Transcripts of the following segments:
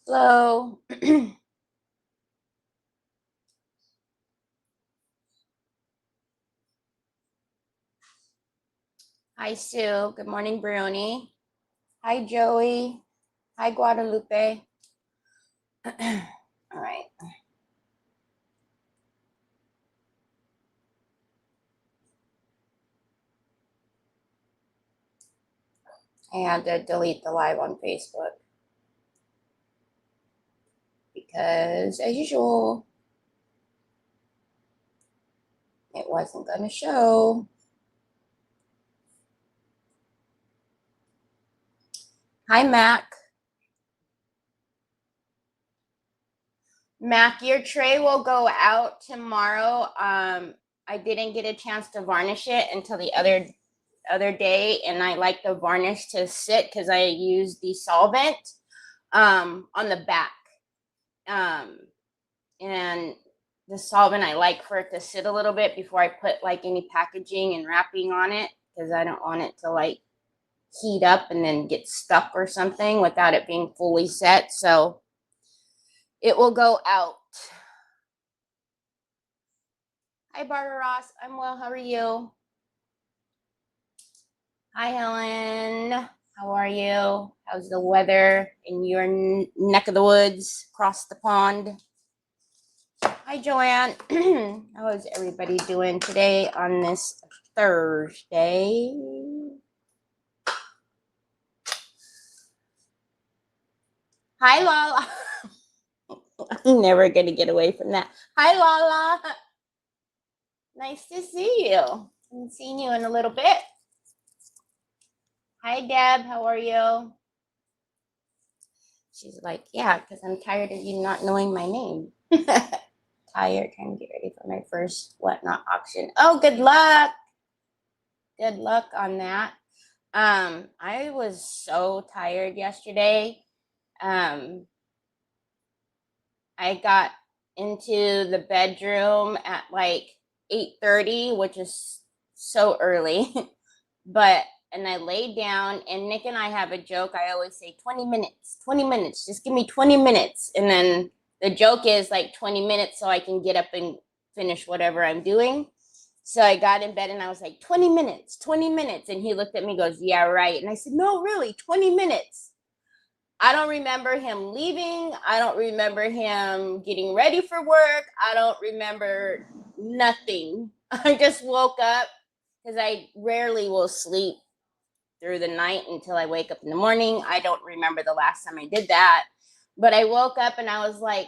Hello. Hi, Sue. Good morning, Bruni. Hi, Joey. Hi, Guadalupe. All right. I had to delete the live on Facebook because, as usual, it wasn't going to show. Hi, Mac. Mac, your tray will go out tomorrow. I didn't get a chance to varnish it until the other day, and I like the varnish to sit because I use the solvent on the back. And the solvent, I like for it to sit a little bit before I put like any packaging and wrapping on it, because I don't want it to like heat up and then get stuck or something without it being fully set. So it will go out. Hi, Barbara Ross. I'm well. How are you? Hi, Helen. How are you? How's the weather in your neck of the woods across the pond? Hi, Joanne. How is everybody doing today on this Thursday? Hi, Lala. I'm never going to get away from that. Hi, Lala. Nice to see you. I haven't seen you in a little bit. Hi, Deb. How are you? She's like, yeah, because I'm tired of you not knowing my name. Tired, trying to get ready for my first whatnot auction. Oh, good luck. Good luck on that. I was so tired yesterday. I got into the bedroom at like 8:30, which is so early. And I laid down, and Nick and I have a joke. I always say 20 minutes, 20 minutes, just give me 20 minutes. And then the joke is like 20 minutes so I can get up and finish whatever I'm doing. So I got in bed and I was like, 20 minutes, 20 minutes. And he looked at me and goes, yeah, right. And I said, no, really, 20 minutes. I don't remember him leaving. I don't remember him getting ready for work. I don't remember nothing. I just woke up because I rarely will sleep through the night until I wake up in the morning. I don't remember the last time I did that. But I woke up and I was like,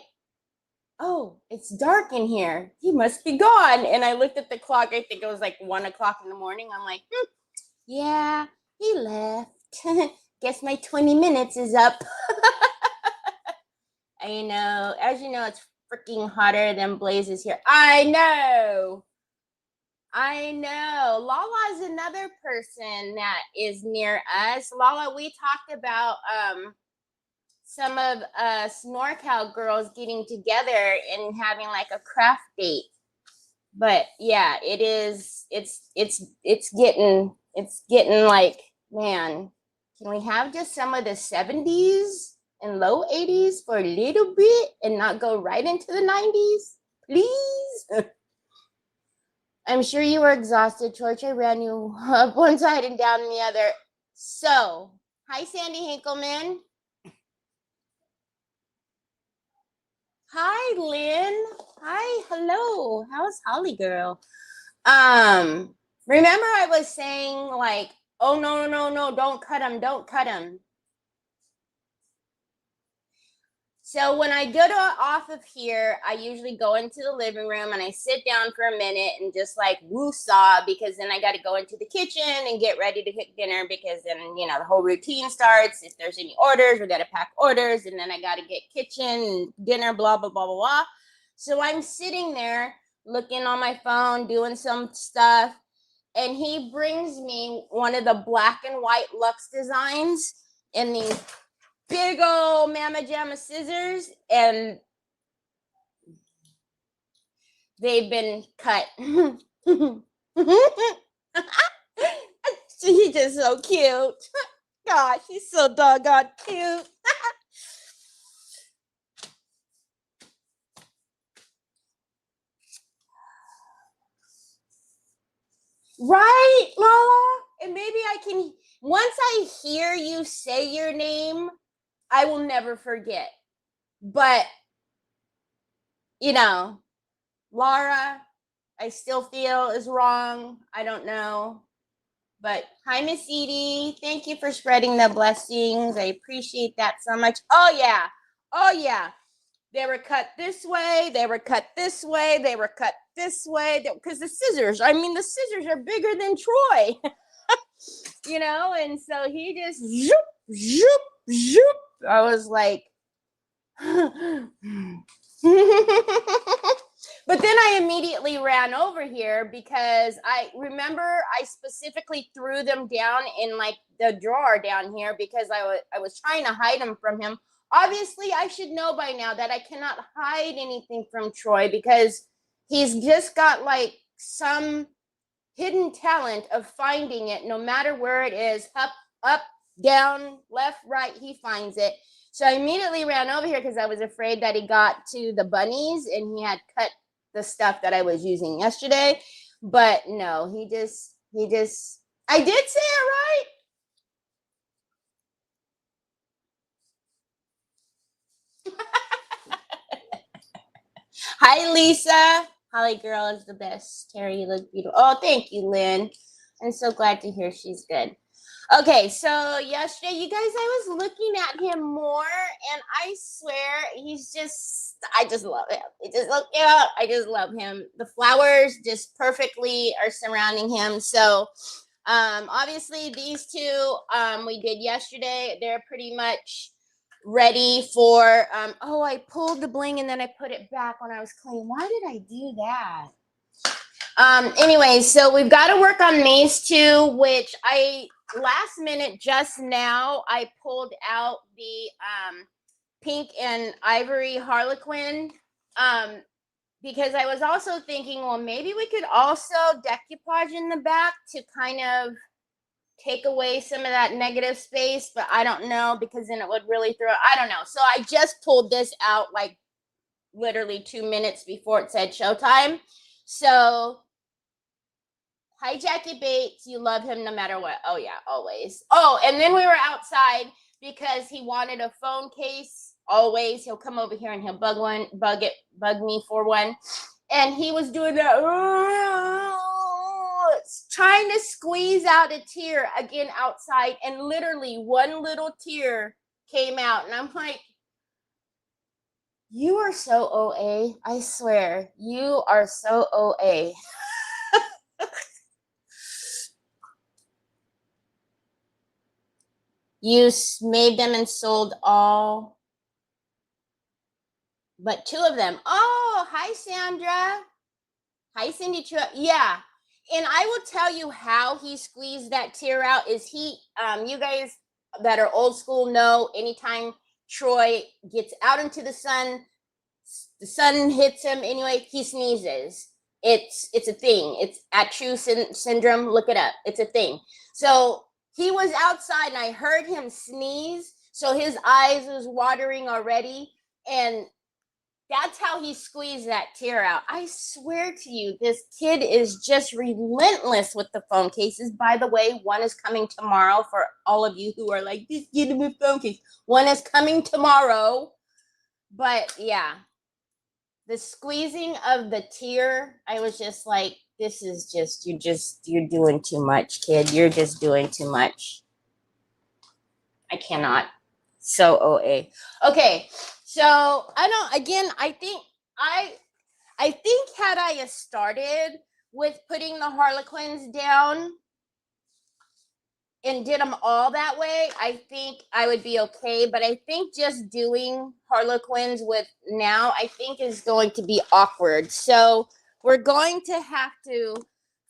oh, it's dark in here. He must be gone. And I looked at the clock. I think it was like 1 o'clock in the morning. I'm like, yeah, he left. Guess my 20 minutes is up. I know. As you know, it's freaking hotter than blazes here. I know. Lala is another person that is near us. Lala, we talked about some of us NorCal girls getting together and having like a craft date. But yeah, it is. It's getting like, man, can we have just some of the 70s and low 80s for a little bit and not go right into the 90s, please? I'm sure you were exhausted, George. I ran you up one side and down the other. So, hi, Sandy Hinkleman. Hi, Lynn. Hi, hello. How's Holly girl? Remember I was saying like, oh no, don't cut him. So when I get off of here, I usually go into the living room and I sit down for a minute and just like woo-saw, because then I got to go into the kitchen and get ready to cook dinner, because then, you know, the whole routine starts. If there's any orders, we got to pack orders, and then I got to get kitchen, dinner, blah, blah, blah, blah, blah. So I'm sitting there looking on my phone, doing some stuff, and he brings me one of the black and white Lux designs in these big old Mama Jamma scissors, and they've been cut. He's just so cute. Gosh, he's so doggone cute. Right, Lala? And maybe I can, once I hear you say your name, I will never forget. But, you know, Laura, I still feel is wrong. I don't know. But hi, Miss Edie. Thank you for spreading the blessings. I appreciate that so much. Oh, yeah. Oh, yeah. They were cut this way. They were cut this way. They were cut this way. Because the scissors, I mean, the scissors are bigger than Troy, you know? And so he just zoop, zoop, zoop. I was like, but then I immediately ran over here because I remember I specifically threw them down in like the drawer down here because I was trying to hide them from him. Obviously, I should know by now that I cannot hide anything from Troy because he's just got like some hidden talent of finding it no matter where it is, up, down, left, right, he finds it. So I immediately ran over here because I was afraid that he got to the bunnies and he had cut the stuff that I was using yesterday. But no, he just, I did say it right. Hi, Lisa. Holly girl is the best. Terry, you look beautiful. Oh, thank you, Lynn. I'm so glad to hear she's good. Okay, so yesterday, you guys, I was looking at him more, and I swear he's just, I just love him. It just look, yeah, I just love him. The flowers just perfectly are surrounding him. So, obviously, these two we did yesterday. They're pretty much ready for. Oh, I pulled the bling and then I put it back when I was cleaning. Why did I do that? Anyway, so we've got to work on these two, which I last minute just now I pulled out the pink and ivory harlequin because I was also thinking, well, maybe we could also decoupage in the back to kind of take away some of that negative space, but I don't know because then it would really throw, I don't know. So I just pulled this out like literally 2 minutes before it said showtime. So hi, Jackie Bates. You love him no matter what. Oh, yeah, always. Oh, and then we were outside because he wanted a phone case. Always. He'll come over here and he'll bug me for one. And he was doing that, trying to squeeze out a tear again outside. And literally one little tear came out. And I'm like, you are so OA. I swear, you are so OA. You made them and sold all but two of them. Oh, hi, Sandra. Hi, Cindy. Yeah. And I will tell you how he squeezed that tear out is you guys that are old school know anytime Troy gets out into the sun hits him anyway, he sneezes. It's a thing. It's Achu syndrome. Look it up. It's a thing. So he was outside and I heard him sneeze. So his eyes was watering already. And that's how he squeezed that tear out. I swear to you, this kid is just relentless with the phone cases. By the way, one is coming tomorrow for all of you who are like, this kid with phone case. One is coming tomorrow. But yeah, the squeezing of the tear, I was just like, this is you're doing too much, kid. You're just doing too much. I cannot. So OA. Okay, so I think had I started with putting the harlequins down and did them all that way, I think I would be okay. But I think just doing harlequins with now, I think is going to be awkward. So we're going to have to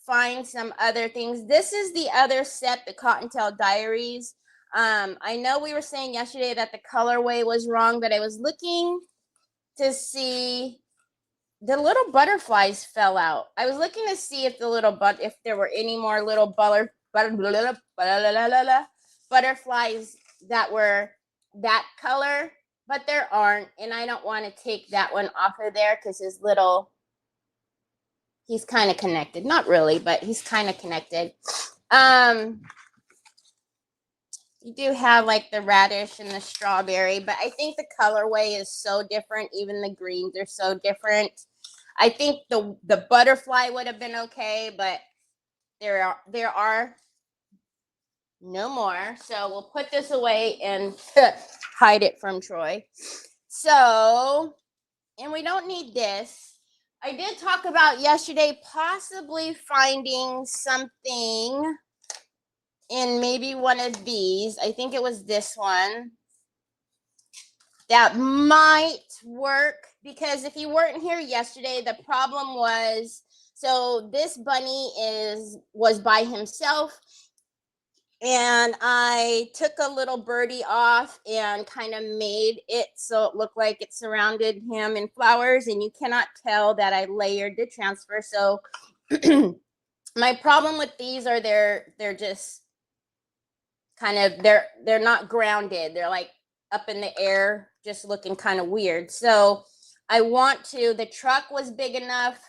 find some other things. This is the other set, the Cottontail Diaries. I know we were saying yesterday that the colorway was wrong, but I was looking to see the little butterflies fell out. I was looking to see if if there were any more little butterflies that were that color, but there aren't, and I don't want to take that one off of there because he's kind of connected. Not really, but he's kind of connected. You do have like the radish and the strawberry, but I think the colorway is so different. Even the greens are so different. I think the butterfly would have been okay, but there are no more. So we'll put this away and hide it from Troy. So, and we don't need this. I did talk about yesterday possibly finding something in maybe one of these. I think it was this one that might work, because if you weren't here yesterday, the problem was, so this bunny was by himself, and I took a little birdie off and kind of made it so it looked like it surrounded him in flowers, and you cannot tell that I layered the transfer. So my problem with these are they're just kind of, they're not grounded. They're like up in the air, just looking kind of weird. So I want to, the truck was big enough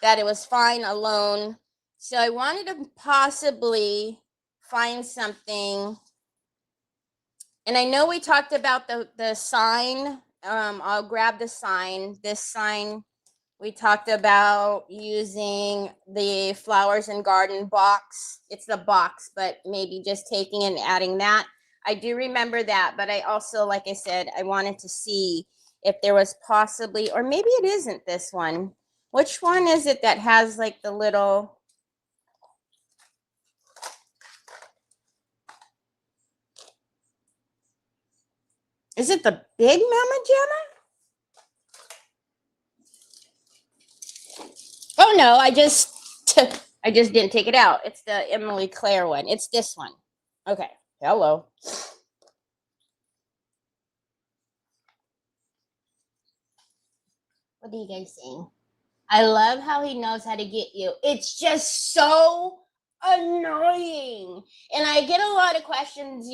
that it was fine alone. So I wanted to possibly find something. And I know we talked about the sign. I'll grab the sign. This sign, we talked about using the flowers and garden box. It's the box, but maybe just taking and adding that. I do remember that, but I also, like I said, I wanted to see if there was possibly, or maybe it isn't this one. Which one is it that has like the little, is it the big Mama Gemma? Oh no, I just didn't take it out. It's the Emily Claire one. It's this one. Okay. Hello. What are you guys saying? I love how he knows how to get you. It's just so annoying. And I get a lot of questions,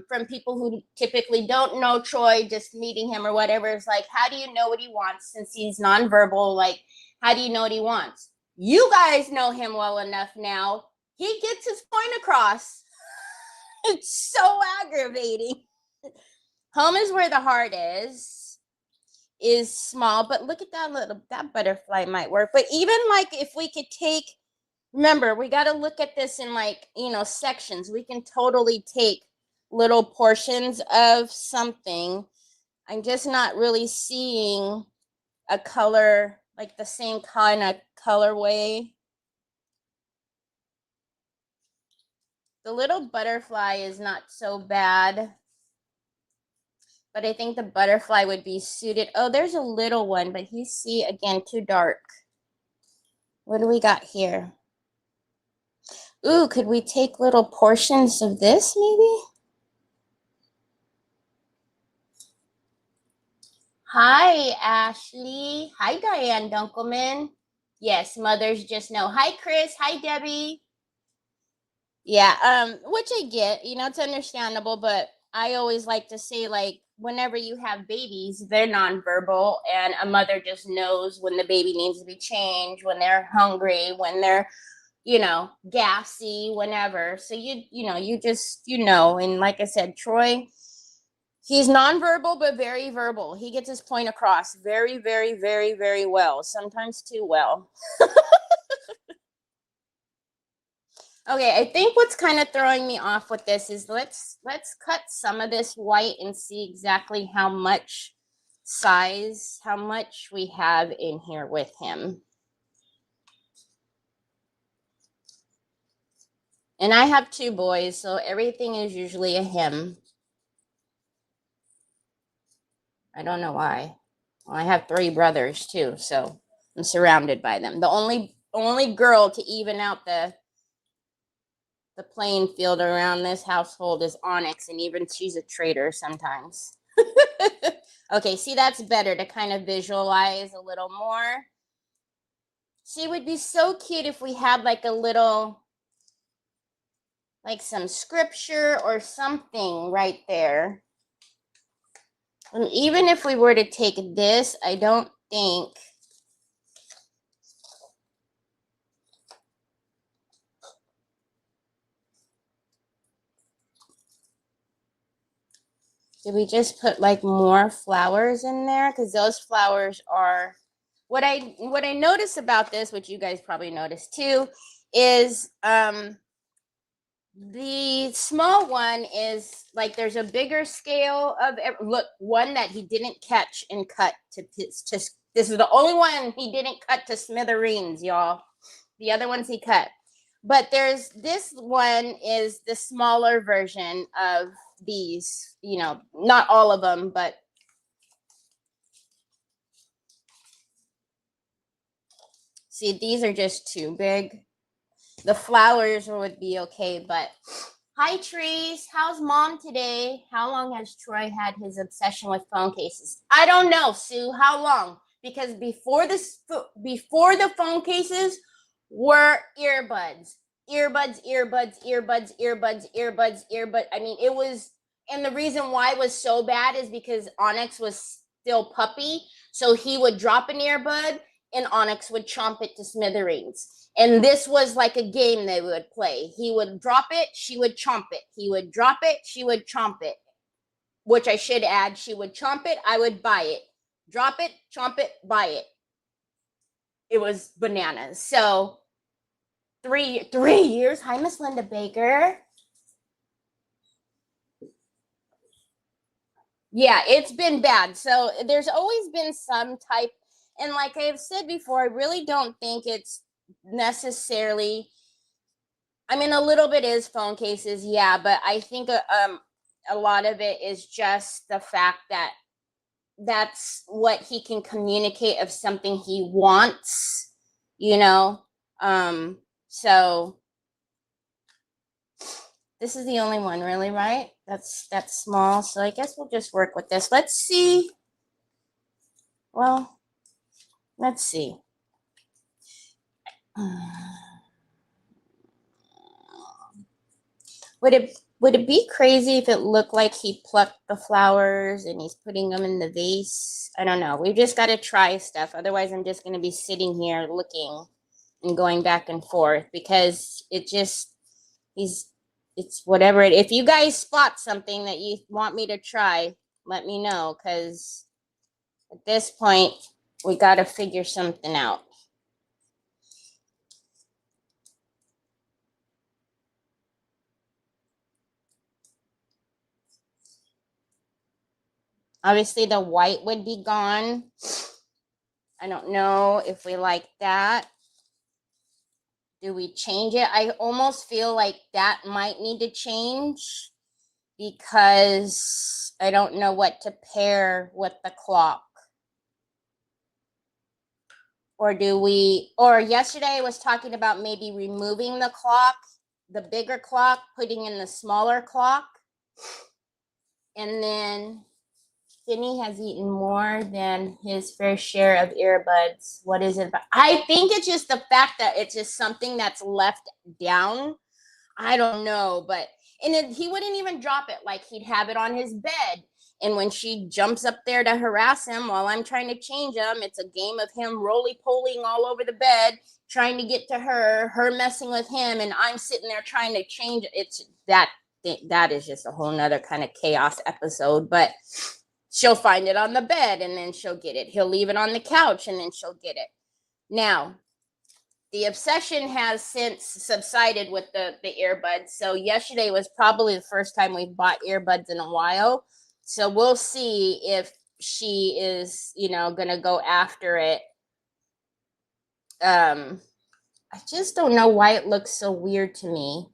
from people who typically don't know Troy, just meeting him or whatever. It's like, how do you know what he wants since he's nonverbal? Like, how do you know what he wants? You guys know him well enough now. He gets his point across. It's so aggravating. Home is where the heart is small, but look at that butterfly might work. But even like if we could take, remember, we got to look at this in like, sections. We can totally take little portions of something. I'm just not really seeing a color, like the same kind of colorway. The little butterfly is not so bad, but I think the butterfly would be suited. Oh, there's a little one, but you see, again, too dark. What do we got here? Ooh, could we take little portions of this maybe? Hi, Ashley. Hi, Diane Dunkelman. Yes, mothers just know. Hi, Chris. Hi, Debbie. Yeah, which I get, it's understandable, but I always like to say, like, whenever you have babies, they're nonverbal, and a mother just knows when the baby needs to be changed, when they're hungry, when they're, gassy, whenever. So you just, and like I said, Troy, he's nonverbal, but very verbal. He gets his point across very, very, very, very well, sometimes too well. Okay, I think what's kind of throwing me off with this is let's cut some of this white and see exactly how much size, how much we have in here with him. And I have 2 boys, so everything is usually a him. I don't know why. Well, I have 3 brothers too, so I'm surrounded by them. The only girl to even out the playing field around this household is Onyx, and even she's a traitor sometimes. Okay, see, that's better to kind of visualize a little more. See, it would be so cute if we had like a little, like some scripture or something right there. And even if we were to take this, I don't think Do we just put like more flowers in there? Because those flowers are what I notice about this, which you guys probably noticed too, is the small one is like there's a bigger scale of look, one that he didn't catch and cut to this is the only one he didn't cut to smithereens, y'all. The other ones he cut. But there's this one is the smaller version of these, you know, not all of them, but see, these are just too big. The flowers would be okay, but hi, Trees. How's mom today? How long has Troy had his obsession with phone cases? I don't know, Sue. How long? Because before the phone cases were earbuds, earbuds, earbuds, earbuds, earbuds, earbuds, earbuds. I mean, it was, and the reason why it was so bad is because Onyx was still puppy, so he would drop an earbud and Onyx would chomp it to smithereens. And this was like a game they would play. He would drop it, she would chomp it. He would drop it, she would chomp it. Which I should add, she would chomp it, I would buy it. Drop it, chomp it, buy it. It was bananas. So 3 years. Hi, Miss Linda Baker. Yeah, it's been bad. So there's always been some type, and like I've said before, I really don't think it's necessarily, I mean, a little bit is phone cases, yeah, but I think a lot of it is just the fact that that's what he can communicate of something he wants, you know. So this is the only one, really, right? That's small, so I guess we'll just work with this. Let's see. Well, let's see. Would it be crazy if it looked like he plucked the flowers and he's putting them in the vase? I don't know. We've just got to try stuff. Otherwise, I'm just going to be sitting here looking and going back and forth because it just, it's whatever. If you guys spot something that you want me to try, let me know because at this point, we got to figure something out. Obviously, the white would be gone. I don't know if we like that. Do we change it? I almost feel like that might need to change because I don't know what to pair with the clock. Or do we, or yesterday I was talking about maybe removing the clock, the bigger clock, putting in the smaller clock. And then Finney has eaten more than his fair share of earbuds. What is it? I think it's just the fact that it's just something that's left down. I don't know, but and he wouldn't even drop it. Like he'd have it on his bed. And when she jumps up there to harass him while I'm trying to change him, it's a game of him roly-polying all over the bed, trying to get to her messing with him, and I'm sitting there trying to change it. It's that is just a whole nother kind of chaos episode, but she'll find it on the bed and then she'll get it. He'll leave it on the couch and then she'll get it. Now, the obsession has since subsided with the earbuds. So yesterday was probably the first time we've bought earbuds in a while. So we'll see if she is, you know, going to go after it. I just don't know why it looks so weird to me.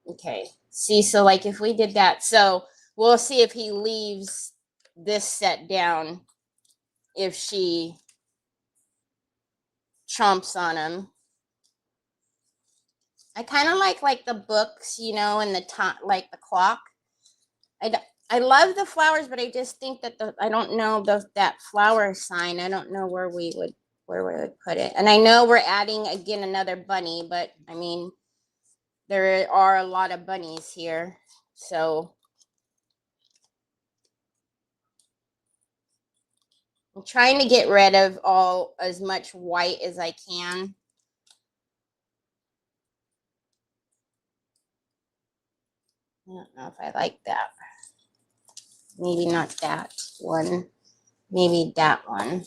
Okay. See, so like if we did that, so we'll see if he leaves this set down, if she chomps on him. I kind of like the books, you know, and the top, like the clock. I love the flowers, but I just think that I don't know that flower sign. I don't know where we would put it. And I know we're adding again another bunny, but I mean, there are a lot of bunnies here, so I'm trying to get rid of as much white as I can. I don't know if I like that. Maybe not that one. Maybe that one.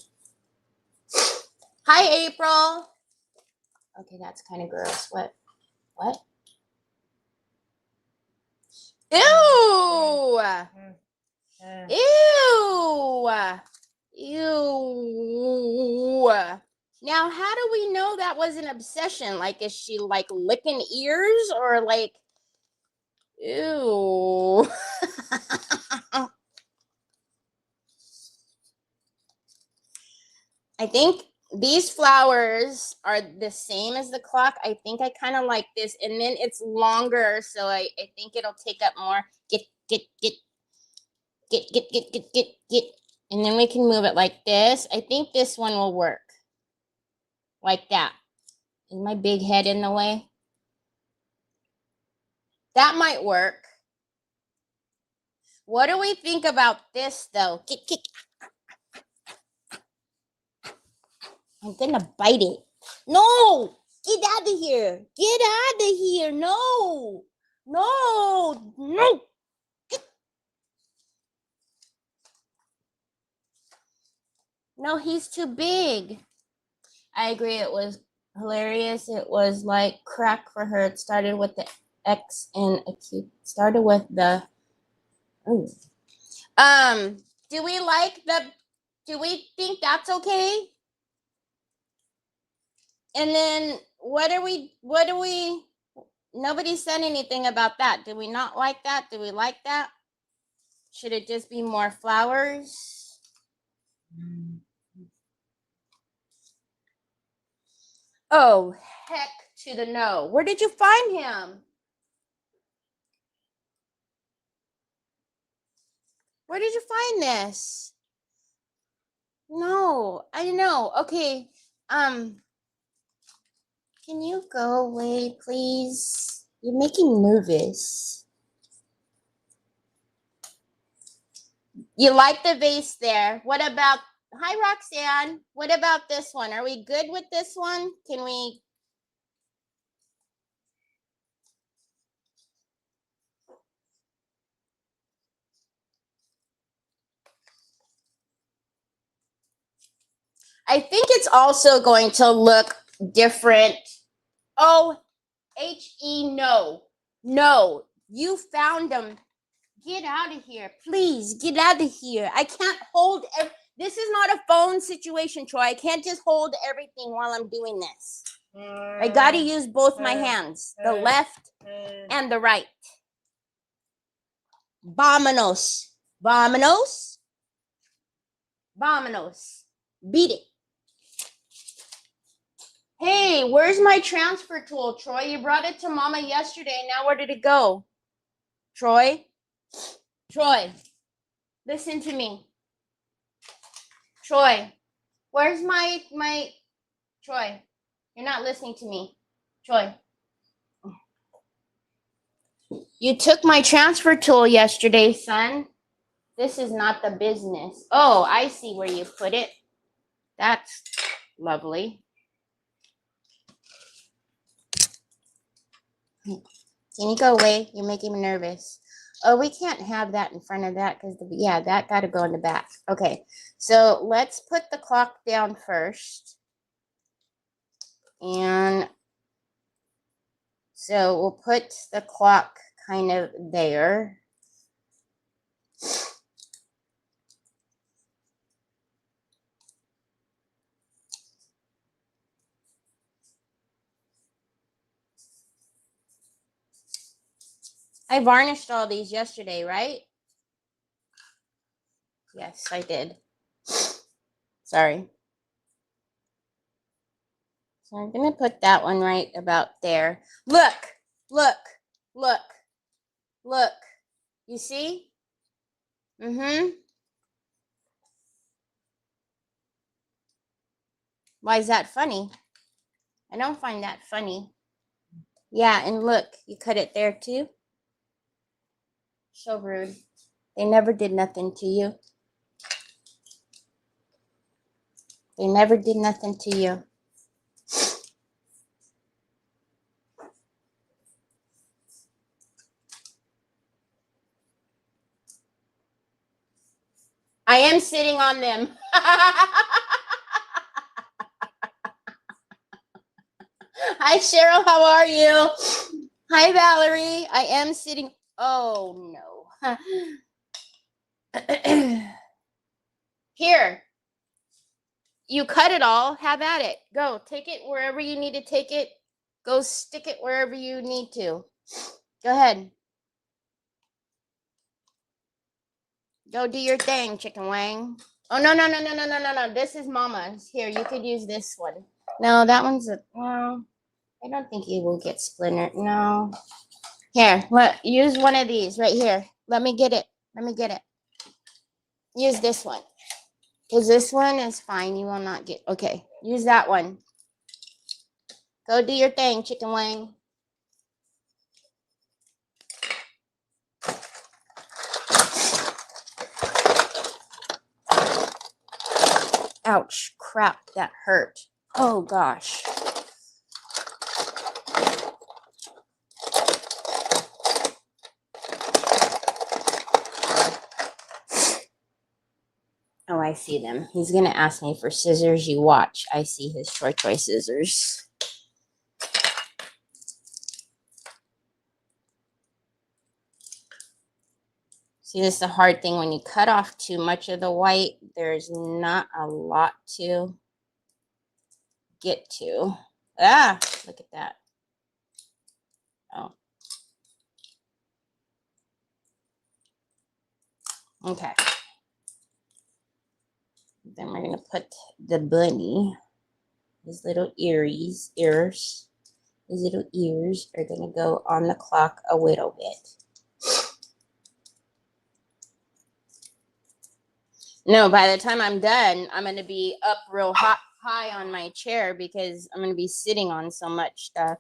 Hi, April. Okay, that's kind of gross. What? Ew! Ew! Ew! Now, how do we know that was an obsession? Like, is she like licking ears or like, ew? I think these flowers are the same as the clock. I think I kind of like this, and then it's longer, so I think it'll take up more. Get, and then we can move it like this. I think this one will work. Like that. Is my big head in the way? That might work. What do we think about this, though? I'm gonna bite it. No! Get out of here! Get out of here! No! No! No! No, he's too big. I agree. It was hilarious. It was like crack for her. It started with the X and acute. Started with the. Ooh. Do we like the? Do we think that's okay? And then what do we? Nobody said anything about that. Do we not like that? Do we like that? Should it just be more flowers? Oh, heck to the no. Where did you find him? Where did you find this? No, I know. Okay. Can you go away, please? You're making me nervous. You like the vase there. What about, hi, Roxanne. What about this one? Are we good with this one? Can we? I think it's also going to look different. Oh, H-E, no. No, you found them. Get out of here. Please, get out of here. I can't hold. This is not a phone situation, Troy. I can't just hold everything while I'm doing this. I got to use both my hands, the left and the right. Vámonos. Vámonos. Vámonos. Beat it. Hey, where's my transfer tool, Troy? You brought it to Mama yesterday. Now where did it go? Troy? Troy, listen to me. Troy, where's my Troy? You're not listening to me. Troy. You took my transfer tool yesterday, son. This is not the business. Oh, I see where you put it. That's lovely. Can you go away? You're making me nervous. Oh, we can't have that in front of that because, yeah, that got to go in the back. Okay, so let's put the clock down first. And so we'll put the clock kind of there. I varnished all these yesterday, right? Yes, I did. Sorry. So I'm going to put that one right about there. Look, look, look, look. You see? Mm-hmm. Why is that funny? I don't find that funny. Yeah, and look, you cut it there too. So rude. They never did nothing to you. They never did nothing to you. I am sitting on them. Hi, Cheryl. How are you? Hi, Valerie. I am sitting. Oh, no. Here. You cut it all. Have at it. Go. Take it wherever you need to take it. Go stick it wherever you need to. Go ahead. Go do your thing, Chicken Wang. Oh, no, no, no, no, no, no, no, no. This is Mama's. Here, you could use this one. No, that one's a... Well, I don't think it will get splintered. No. Here, use one of these right here. Let me get it. Let me get it. Use this one. Because this one is fine. You will not get... Okay, use that one. Go do your thing, Chicken Wang. Ouch, crap, that hurt. Oh, gosh. Oh, I see them. He's going to ask me for scissors. You watch. I see his short toy scissors. See, this is the hard thing. When you cut off too much of the white, there's not a lot to get to. Ah, look at that. Oh. Okay. Then we're going to put the bunny, his little ears, his little ears are going to go on the clock a little bit. No, by the time I'm done, I'm going to be up real high on my chair because I'm going to be sitting on so much stuff.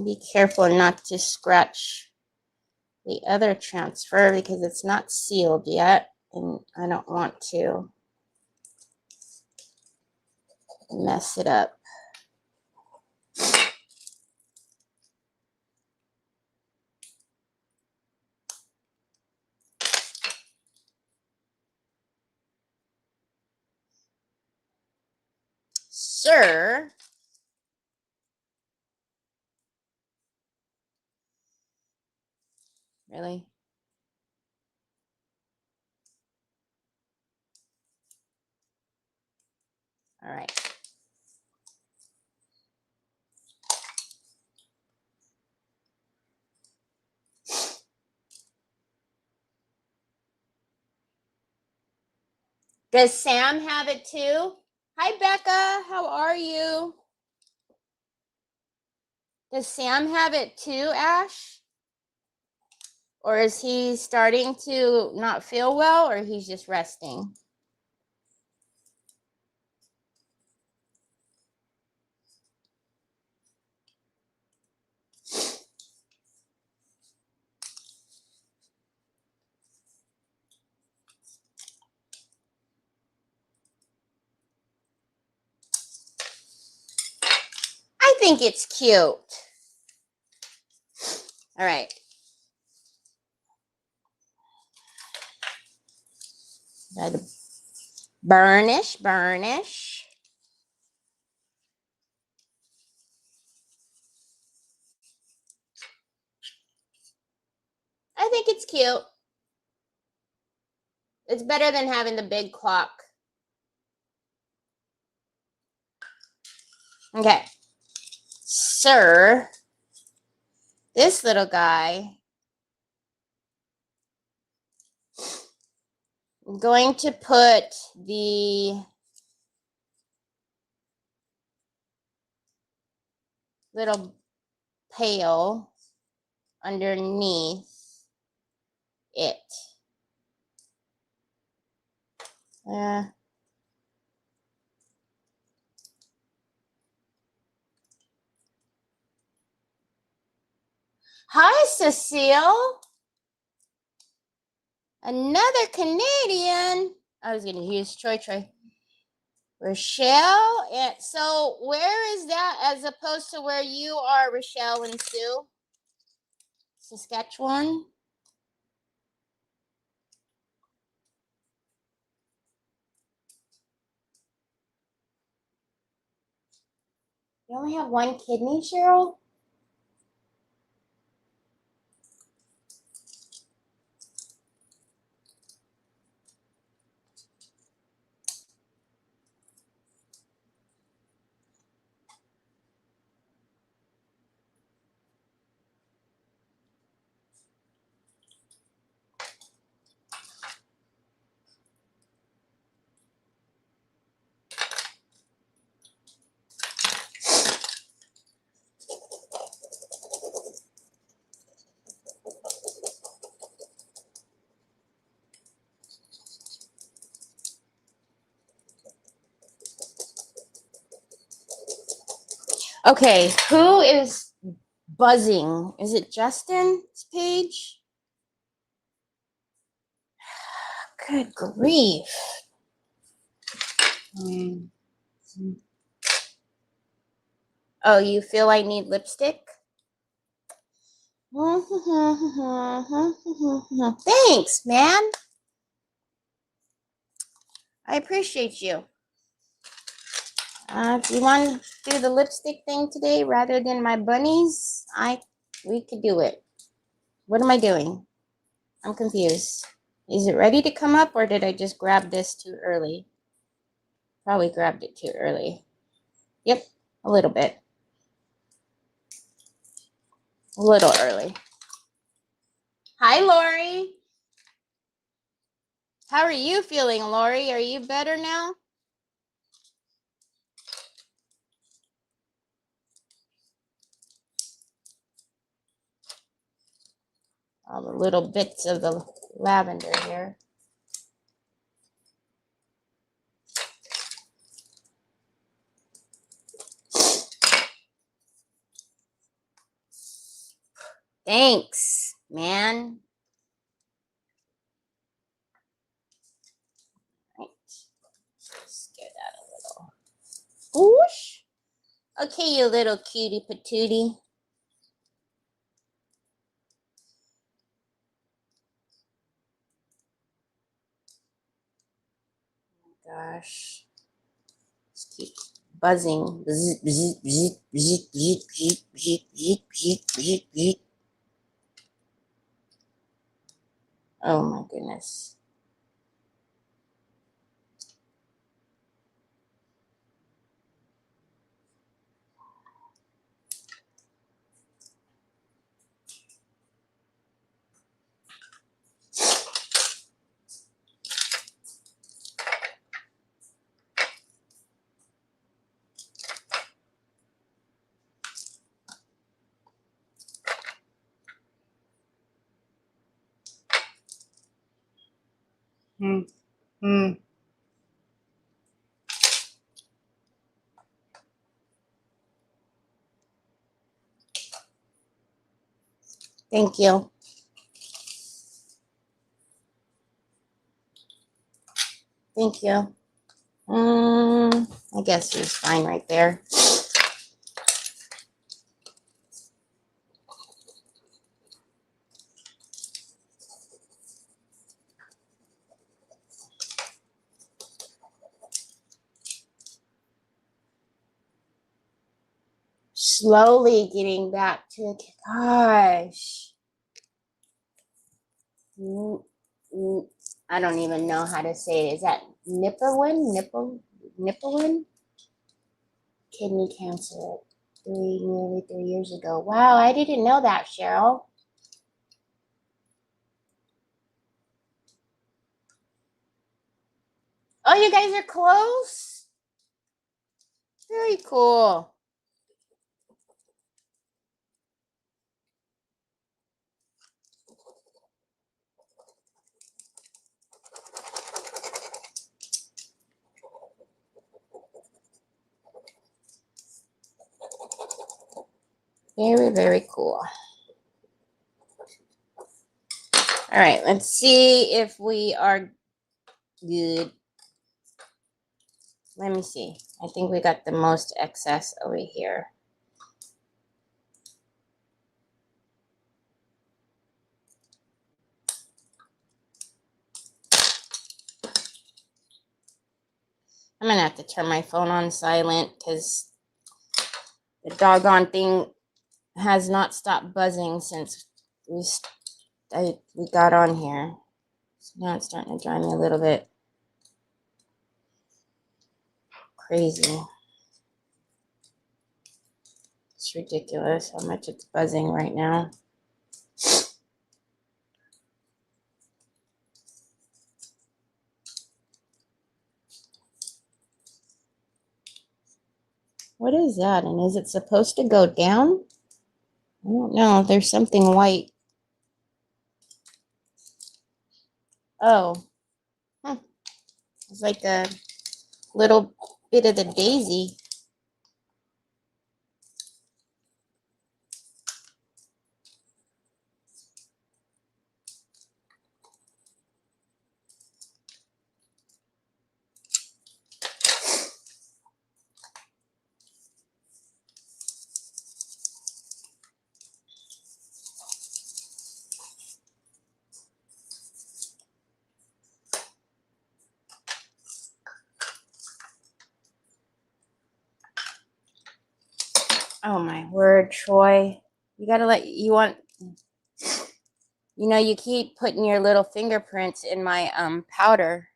Be careful not to scratch the other transfer because it's not sealed yet, and I don't want to mess it up. Sir, really? All right. Does Sam have it too? Hi, Becca. How are you? Does Sam have it too, Ash? Or is he starting to not feel well, or he's just resting? I think it's cute. All right. Burnish. I think it's cute. It's better than having the big clock. Okay. Sir, this little guy, I'm going to put the little pail underneath it. Yeah. Hi, Cecile. Another Canadian. I was going to use Troy. Rochelle. And so, where is that as opposed to where you are, Rochelle and Sue? Saskatchewan. You only have one kidney, Cheryl? Okay, who is buzzing? Is it Justin's page? Good grief. Oh, you feel I need lipstick? Thanks, man. I appreciate you. If you want to do the lipstick thing today rather than my bunnies, we could do it. What am I doing? I'm confused. Is it ready to come up or did I just grab this too early? Probably grabbed it too early. Yep, a little bit. A little early. Hi, Lori. How are you feeling, Lori? Are you better now? All the little bits of the lavender here. Thanks, man. Right. Let's get that a little. Whoosh. Okay, you little cutie patootie. Oh my gosh. Just keep buzzing. Bzz, bzz, bzz, bzz, bzz, bzz, bzz, bzz, bzz, bzz, bzz. Oh my goodness. Thank you. Thank you. I guess he's fine right there. Slowly getting back to, gosh. I don't even know how to say it. Is that Nipawin? Kidney cancer nearly 3 years ago. Wow, I didn't know that, Cheryl. Oh, you guys are close? Very cool. Very, very cool. All right, let's see if we are good. Let me see. I think we got the most excess over here. I'm gonna have to turn my phone on silent because the doggone thing has not stopped buzzing since we got on here. So now it's starting to drive me a little bit crazy. It's ridiculous how much it's buzzing right now. What is that? And is it supposed to go down? I don't know. There's something white. Oh, huh. It's like a little bit of the daisy. Oh my word, Troy. You gotta you keep putting your little fingerprints in my powder.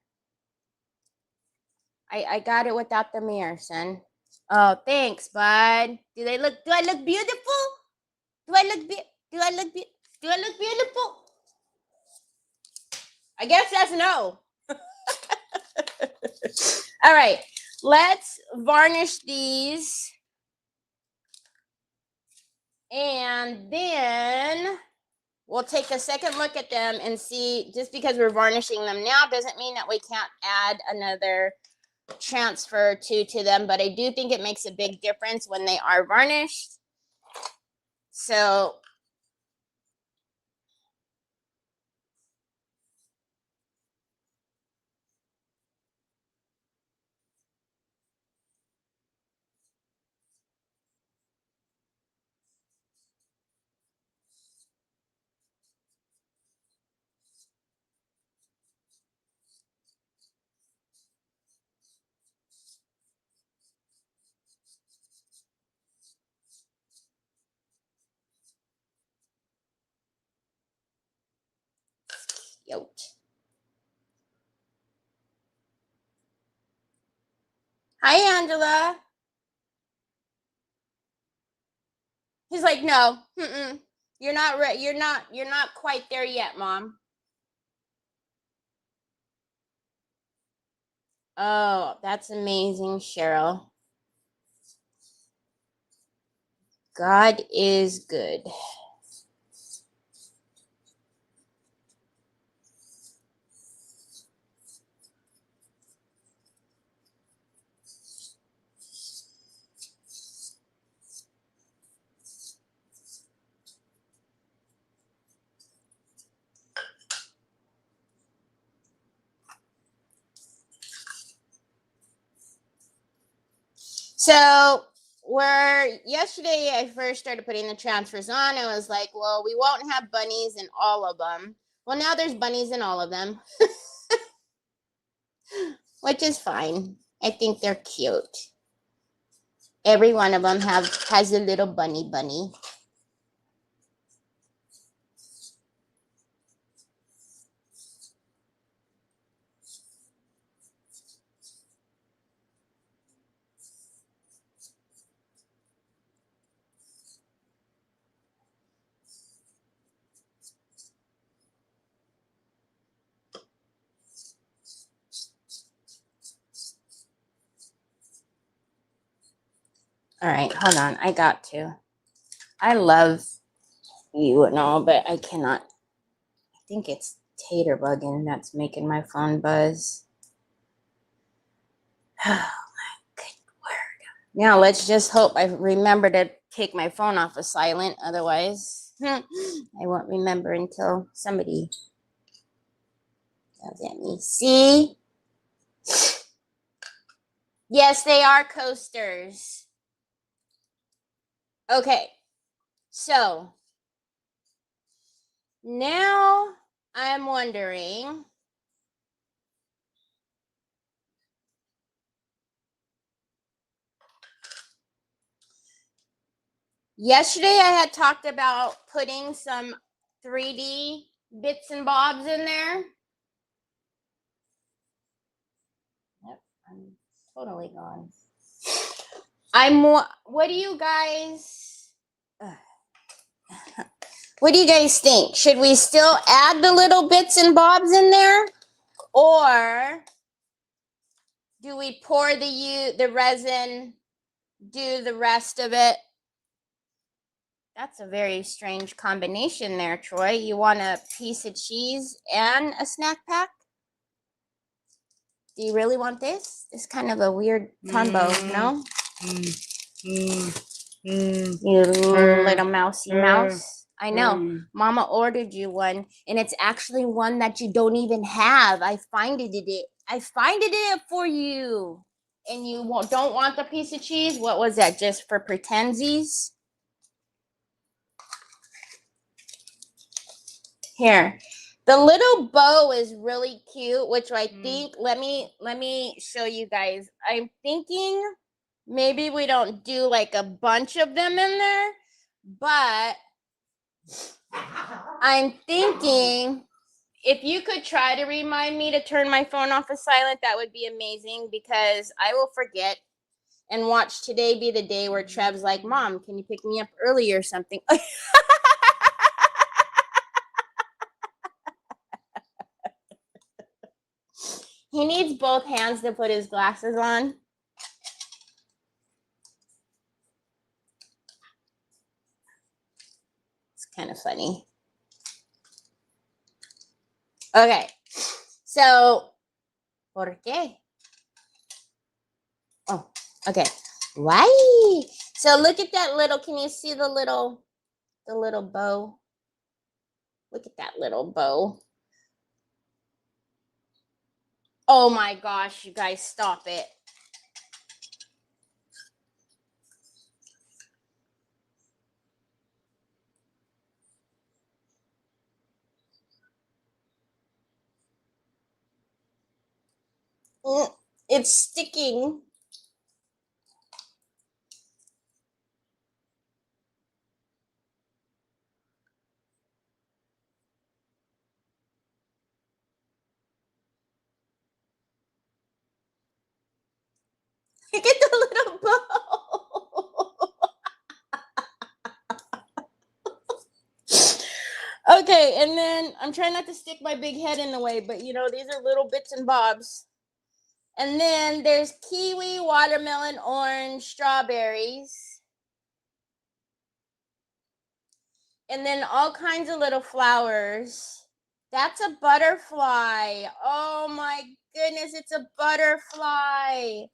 I got it without the mirror, son. Oh, thanks, bud. Do I look beautiful? Do I look beautiful? I guess that's no. All right, let's varnish these. And then we'll take a second look at them and see, just because we're varnishing them now doesn't mean that we can't add another transfer to them, but I do think it makes a big difference when they are varnished. So cute. Hi, Angela. He's like, no, you're not right. You're not quite there yet, Mom. Oh, that's amazing, Cheryl. God is good. So where yesterday I first started putting the transfers on, it was like, well, we won't have bunnies in all of them. Well, now there's bunnies in all of them, which is fine. I think they're cute. Every one of them has a little bunny. All right, hold on. I got to. I love you and all, but I cannot. I think it's tater bugging that's making my phone buzz. Oh my good word. Now let's just hope I remember to take my phone off of silent. Otherwise, I won't remember until somebody yells at me. See? Yes, they are coasters. Okay. So now I'm wondering. Yesterday I had talked about putting some 3D bits and bobs in there. Yep, I'm totally gone. What do you guys what do you guys think? Should we still add the little bits and bobs in there? Or do we pour the resin, do the rest of it? That's a very strange combination there, Troy. You want a piece of cheese and a snack pack? Do you really want this? It's kind of a weird combo, no? You little mousy mouse. I know. Mama ordered you one, and it's actually one that you don't even have. I finded it for you. And you don't want the piece of cheese? What was that? Just for pretensies? Here. The little bow is really cute, which I think, let me show you guys. I'm thinking maybe we don't do like a bunch of them in there, but I'm thinking if you could try to remind me to turn my phone off of silent, that would be amazing, because I will forget. And watch today be the day where Trev's like, Mom, can you pick me up early or something? He needs both hands to put his glasses on. It's kind of funny. Okay, so, ¿por qué? Oh, okay. Why? So look at that little, can you see the little bow? Look at that little bow. Oh my gosh, you guys, stop it. It's sticking. Look at the little bow. Okay, and then I'm trying not to stick my big head in the way, but you know, these are little bits and bobs. And then there's kiwi, watermelon, orange, strawberries. And then all kinds of little flowers. That's a butterfly. Oh my goodness, it's a butterfly.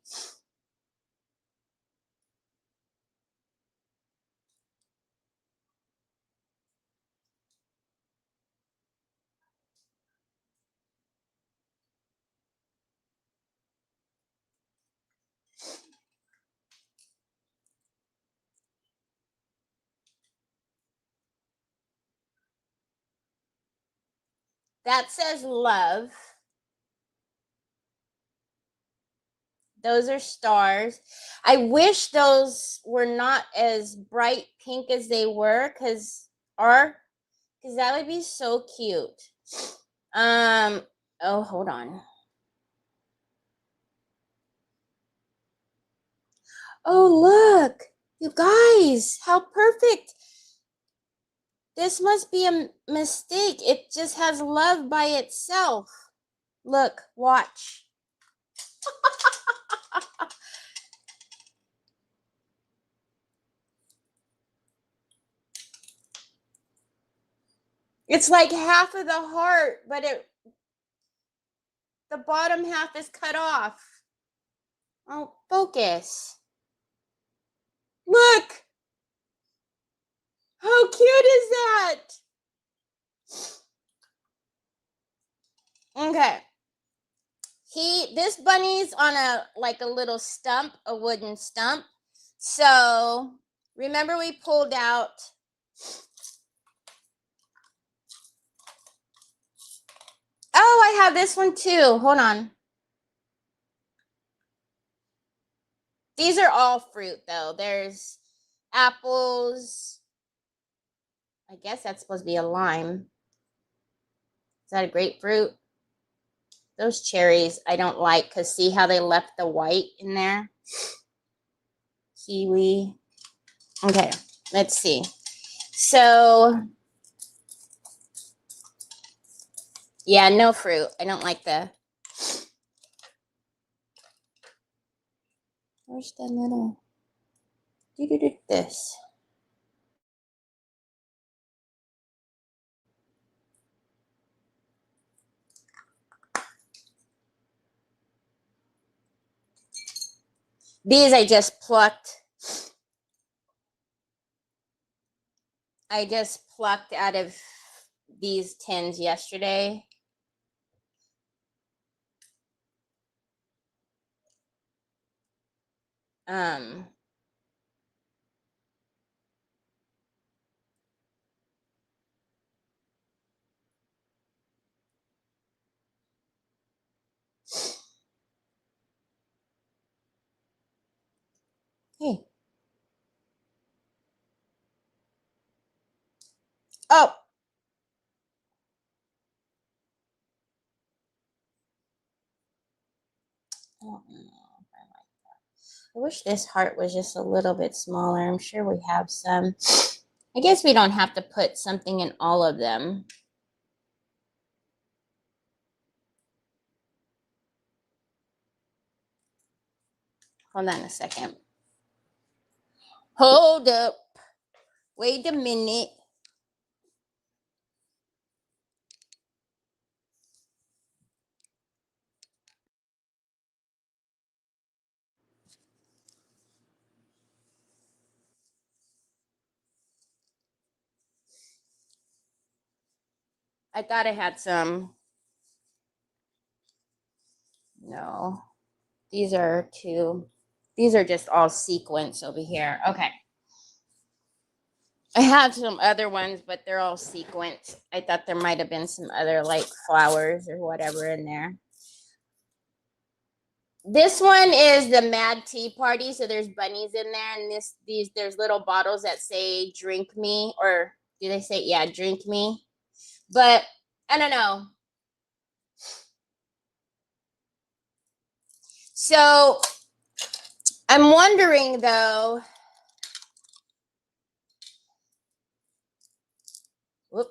That says love. Those are stars. I wish those were not as bright pink as they were, because that would be so cute. Oh, hold on. Oh, look. You guys, how perfect. This must be a mistake. It just has love by itself. Look, watch. It's like half of the heart, but the bottom half is cut off. Oh, focus. Look. How cute is that? Okay. This bunny's on a little stump, a wooden stump. So remember we pulled out. Oh, I have this one too. Hold on. These are all fruit though. There's apples. I guess that's supposed to be a lime. Is that a grapefruit? Those cherries I don't like because see how they left the white in there? Kiwi. Okay, let's see. So, yeah, no fruit. I don't like the... Where's the little... This. These I just plucked. I just plucked out of these tins yesterday. Hey. Oh. I don't know if I like that. I wish this heart was just a little bit smaller. I'm sure we have some. I guess we don't have to put something in all of them. Hold on a second. Hold up. Wait a minute. I thought I had some. No. These are two. These are just all sequence over here. Okay. I have some other ones, but they're all sequence. I thought there might have been some other like flowers or whatever in there. This one is the Mad Tea Party. So there's bunnies in there, and there's little bottles that say "Drink Me," or do they say "Drink Me"? But I don't know. So I'm wondering though. Whoop.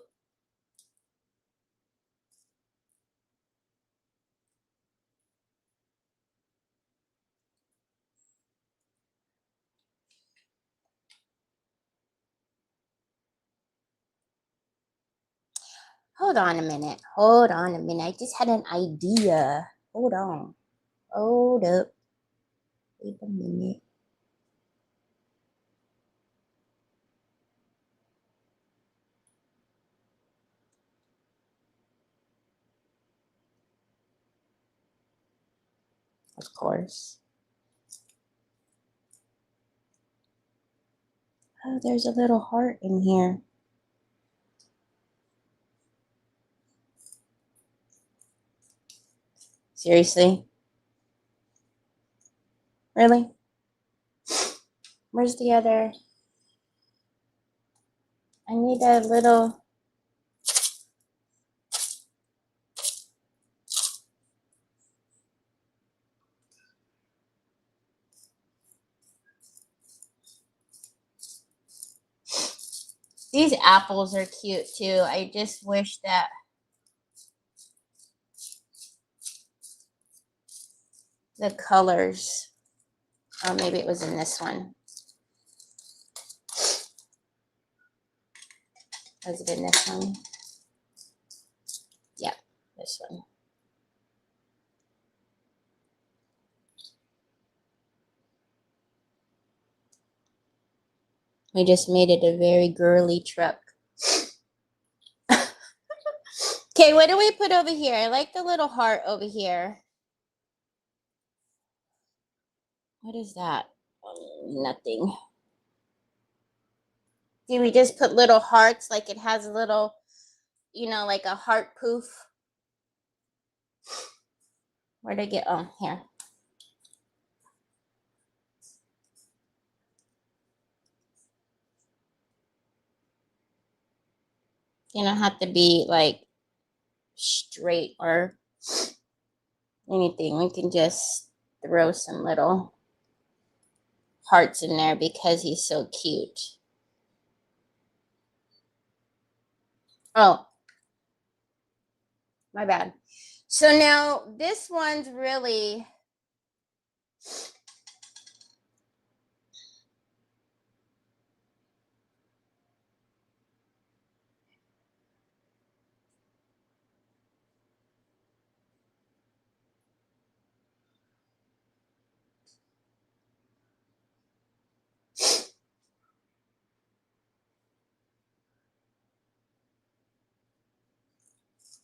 Hold on a minute. Hold on a minute. I just had an idea. Hold on. Hold up. Wait a minute. Of course. Oh, there's a little heart in here. Seriously? Really? Where's the other? I need a little... These apples are cute too. I just wish that... the colors... Oh, maybe it was in this one. Was it in this one? Yeah, this one. We just made it a very girly truck. Okay, what do we put over here? I like the little heart over here. What is that? Nothing. Do we just put little hearts like it has a little, you know, like a heart poof? Where'd I get? Oh, here. You don't have to be like straight or anything. We can just throw some little hearts in there because he's so cute. Oh, my bad. So now this one's really,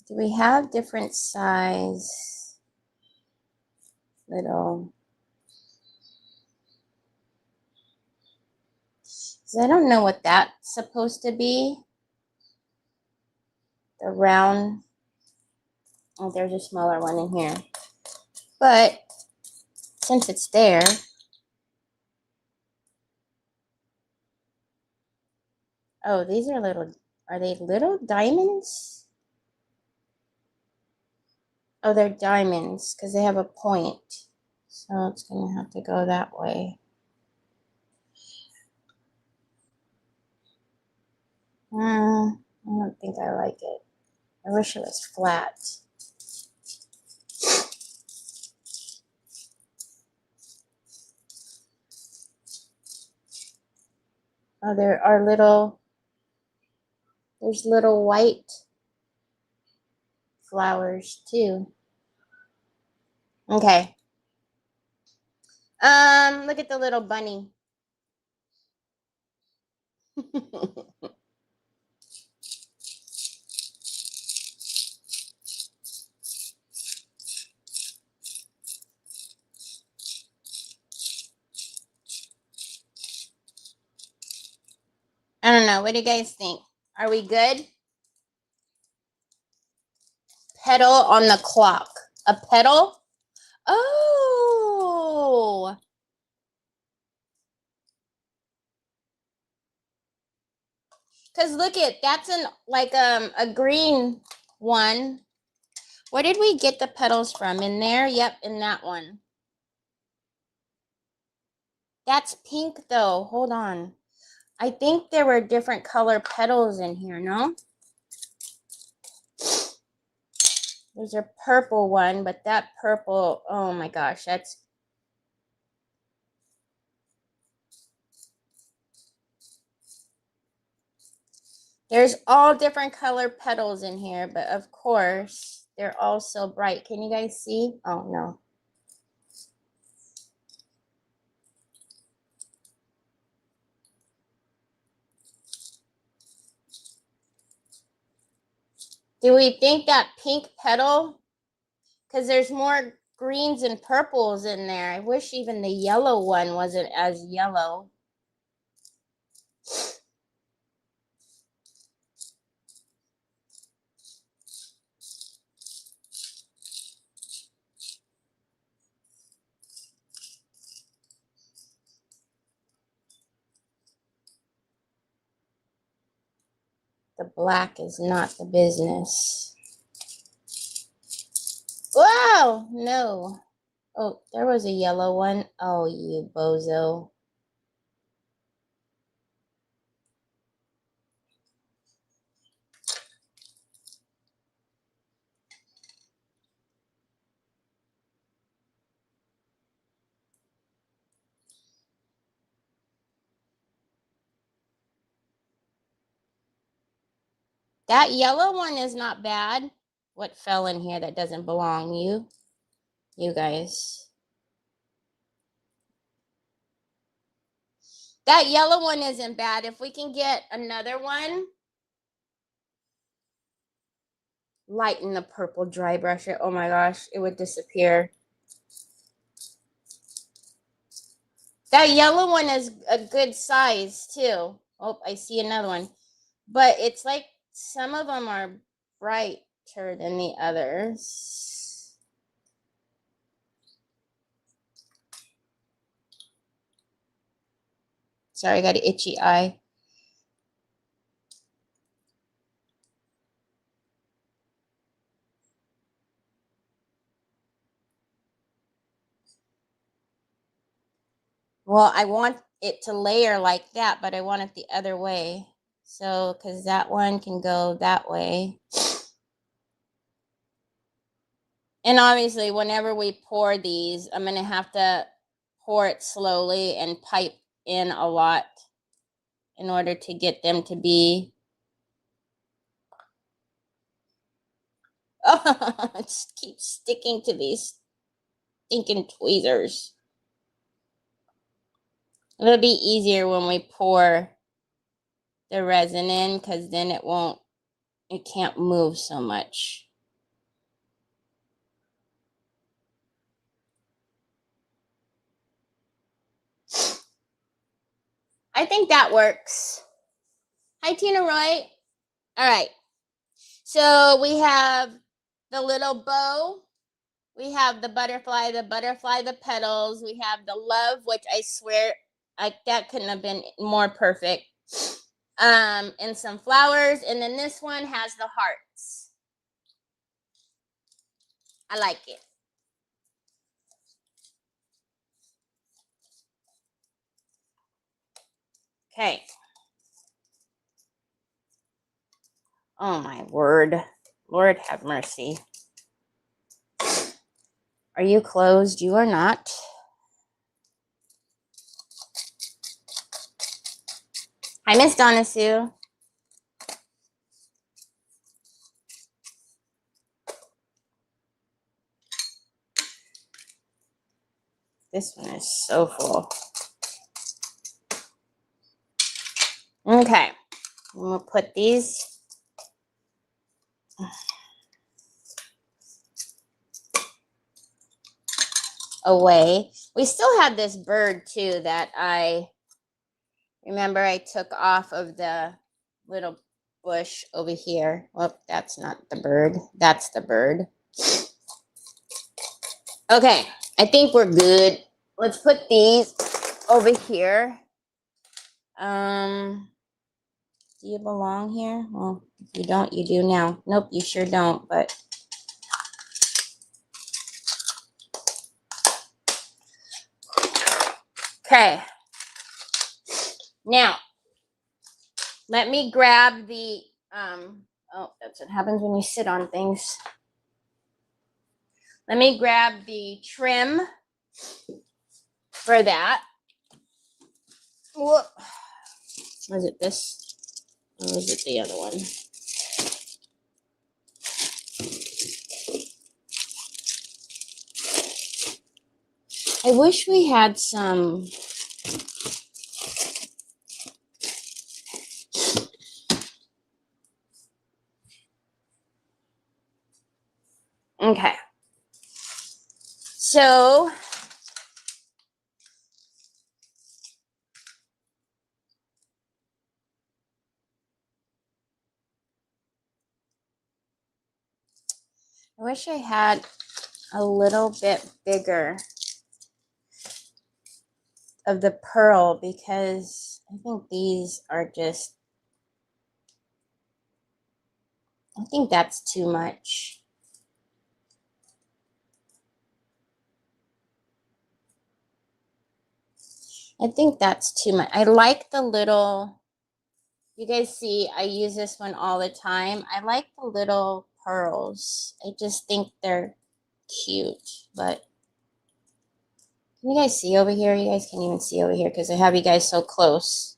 do we have different size little, because I don't know what that's supposed to be. The round, oh, there's a smaller one in here. But since it's there, oh, these are little, are they little diamonds? Oh, they're diamonds because they have a point. So it's going to have to go that way. I don't think I like it. I wish it was flat. Oh, there are little, there's little white flowers too. Okay. Look at the little bunny. I don't know. What do you guys think? Are we good? Pedal on the clock. A pedal? Oh. Because look at, that's an like a green one. Where did we get the petals from? In there? Yep, in that one. That's pink though. Hold on. I think there were different color petals in here, no? There's a purple one, but that purple, oh my gosh, that's... There's all different color petals in here, but of course, they're all so bright. Can you guys see? Oh, no. Do we think that pink petal? Because there's more greens and purples in there. I wish even the yellow one wasn't as yellow. The black is not the business. Wow, no. Oh, there was a yellow one. Oh, you bozo. That yellow one is not bad. What fell in here that doesn't belong? You guys. That yellow one isn't bad. If we can get another one, lighten the purple dry brush. Oh my gosh, it would disappear. That yellow one is a good size too. Oh, I see another one. But it's like some of them are brighter than the others. Sorry, I got an itchy eye. Well, I want it to layer like that, but I want it the other way. So, because that one can go that way. And obviously, whenever we pour these, I'm going to have to pour it slowly and pipe in a lot in order to get them to be... Oh, it just keeps sticking to these stinking tweezers. It'll be easier when we pour the resin in, because then it can't move so much. I think that works. Hi, Tina Roy. All right. So we have the little bow. We have the butterfly, the petals. We have the love, which I swear that couldn't have been more perfect. And some flowers. And then this one has the hearts. I like it. Okay. Oh my word. Lord have mercy. Are you closed? You are not. Hi, Miss Donna Sue. This one is so full. Okay. We'll put these away. We still had this bird too that I remember I took off of the little bush over here. Well, that's not the bird. That's the bird. Okay, I think we're good. Let's put these over here. Do you belong here? Well, if you don't, you do now. Nope, you sure don't, but okay. Now, let me grab the, oh, that's what happens when you sit on things. Let me grab the trim for that. Whoop. Was it this? Or was it the other one? I wish we had some... Okay. So... I wish I had a little bit bigger of the pearl, because I think these are just... I think that's too much. I think that's too much. I like the little... You guys see, I use this one all the time. I like the little pearls. I just think they're cute, but... Can you guys see over here? You guys can't even see over here because I have you guys so close.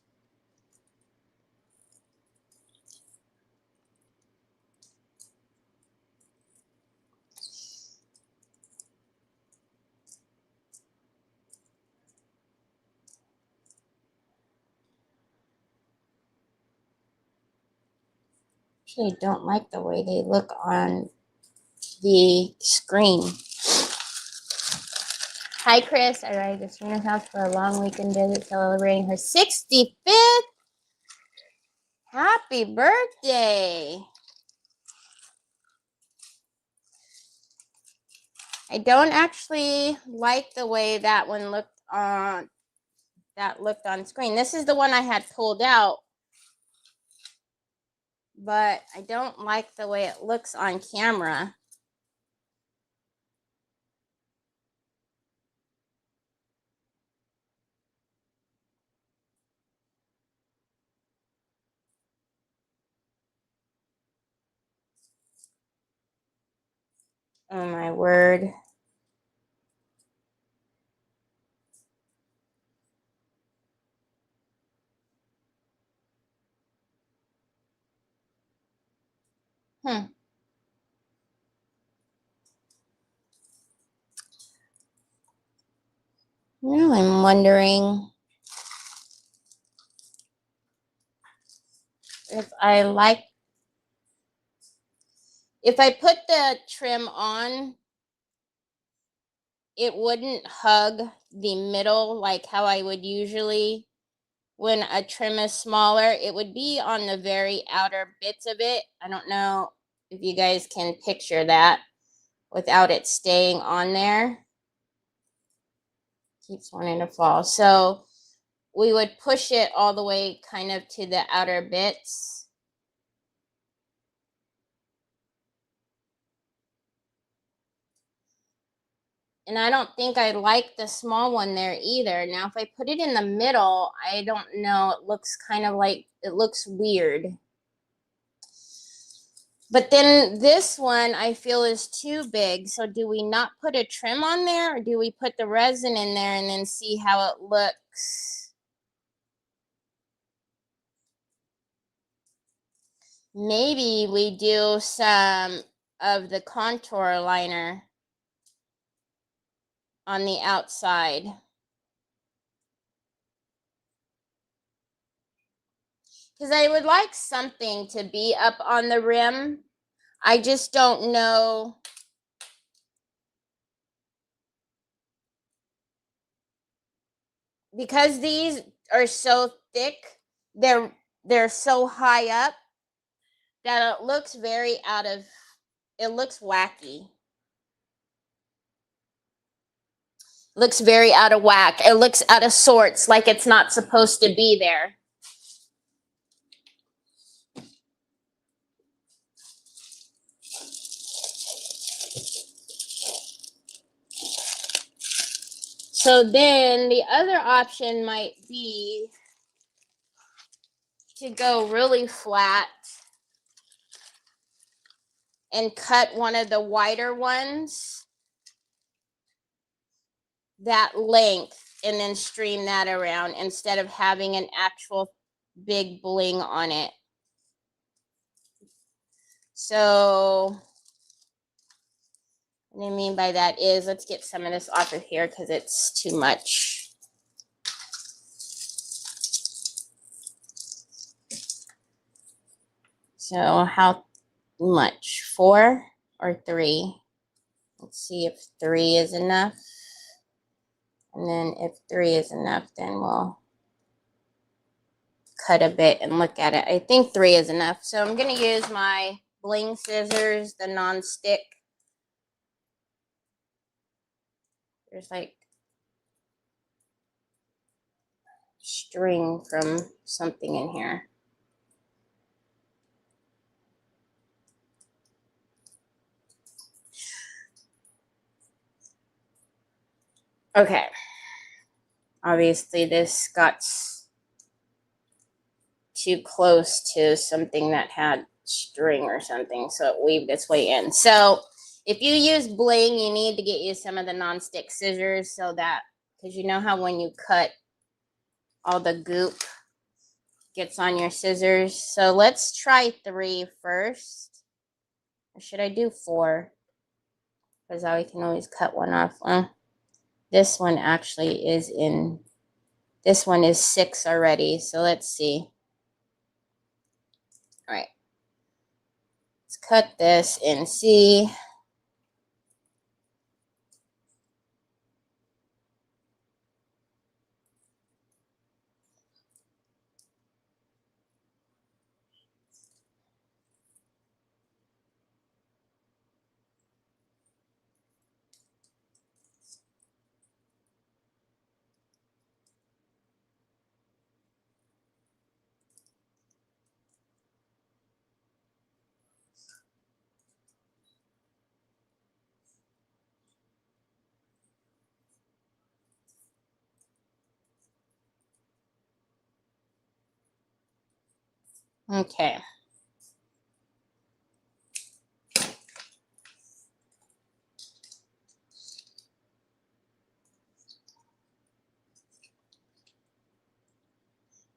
actually don't like the way they look on the screen. Hi, Chris. I arrived at Serena's house for a long weekend visit celebrating her 65th. Happy birthday. I don't actually like the way that one looked on screen. This is the one I had pulled out, but I don't like the way it looks on camera. Oh my word. Now I'm wondering if if I put the trim on, it wouldn't hug the middle like how I would usually when a trim is smaller. It would be on the very outer bits of it. I don't know if you guys can picture that without it staying on there. Keeps wanting to fall. So we would push it all the way kind of to the outer bits. And I don't think I like the small one there either. Now, if I put it in the middle, I don't know. It looks kind of like, it looks weird. But then this one I feel is too big. So do we not put a trim on there, or do we put the resin in there and then see how it looks? Maybe we do some of the contour liner on the outside. Because I would like something to be up on the rim. I just don't know. Because these are so thick, they're so high up that it looks very it looks wacky. Looks very out of whack. It looks out of sorts, like it's not supposed to be there. So then the other option might be to go really flat and cut one of the wider ones that length and then stream that around instead of having an actual big bling on it. So what I mean by that is, let's get some of this off of here because it's too much. So how much? 4 or 3? Let's see if 3 is enough. And then if 3 is enough, then we'll cut a bit and look at it. I think 3 is enough. So I'm going to use my bling scissors, the non-stick. There's like string from something in here. Okay. Obviously this got too close to something that had string or something, so it weaved its way in. So if you use bling, you need to get you some of the non-stick scissors, so that, because you know how when you cut, all the goop gets on your scissors. So let's try 3 first. Or should I do 4? Because now we can always cut one off. This one actually is in, this one is 6 already, so let's see. All right. Let's cut this and see. Okay.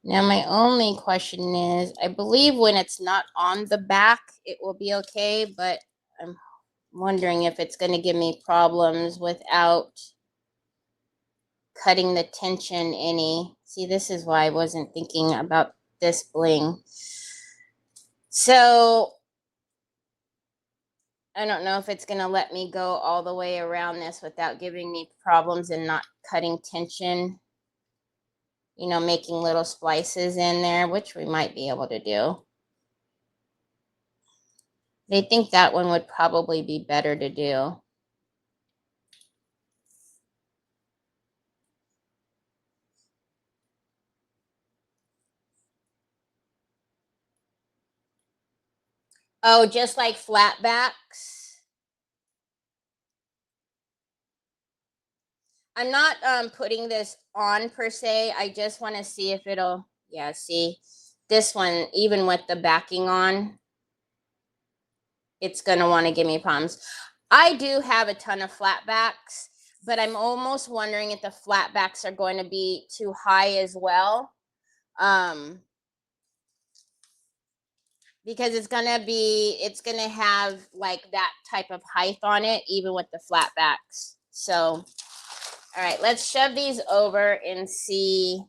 Now my only question is, I believe when it's not on the back, it will be okay, but I'm wondering if it's going to give me problems without cutting the tension any. See, this is why I wasn't thinking about this bling. So I don't know if it's going to let me go all the way around this without giving me problems and not cutting tension, you know, making little splices in there, which we might be able to do. They think that one would probably be better to do. Oh, just like flat backs. I'm not putting this on per se. I just want to see if it'll, yeah, see this one, even with the backing on, it's going to want to give me problems. I do have a ton of flat backs, but I'm almost wondering if the flat backs are going to be too high as well. Because it's going to have like that type of height on it, even with the flat backs. So, all right, let's shove these over and see.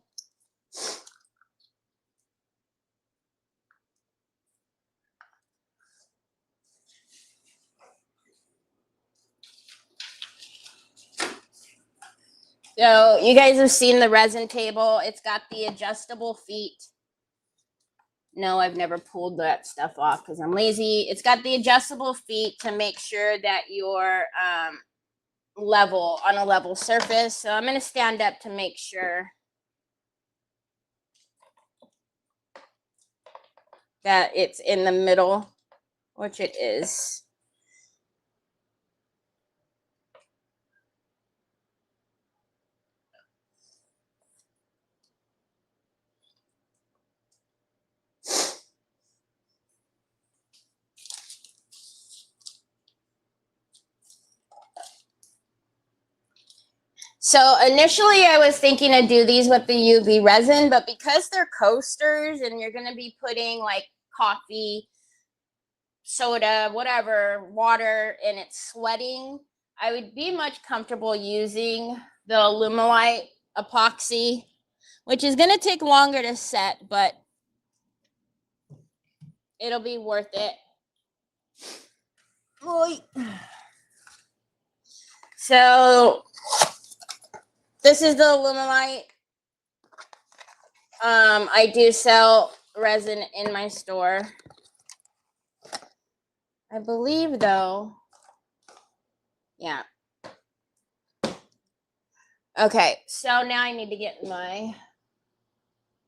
So you guys have seen the resin table. It's got the adjustable feet. No, I've never pulled that stuff off because I'm lazy. It's got the adjustable feet to make sure that you're level on a level surface. So I'm going to stand up to make sure that it's in the middle, which it is. So initially I was thinking to do these with the UV resin, but because they're coasters and you're going to be putting like coffee, soda, whatever, water, and it's sweating, I would be much comfortable using the Alumilite epoxy, which is going to take longer to set, but it'll be worth it. So this is the Alumilite. I do sell resin in my store. I believe though, yeah. Okay, so now I need to get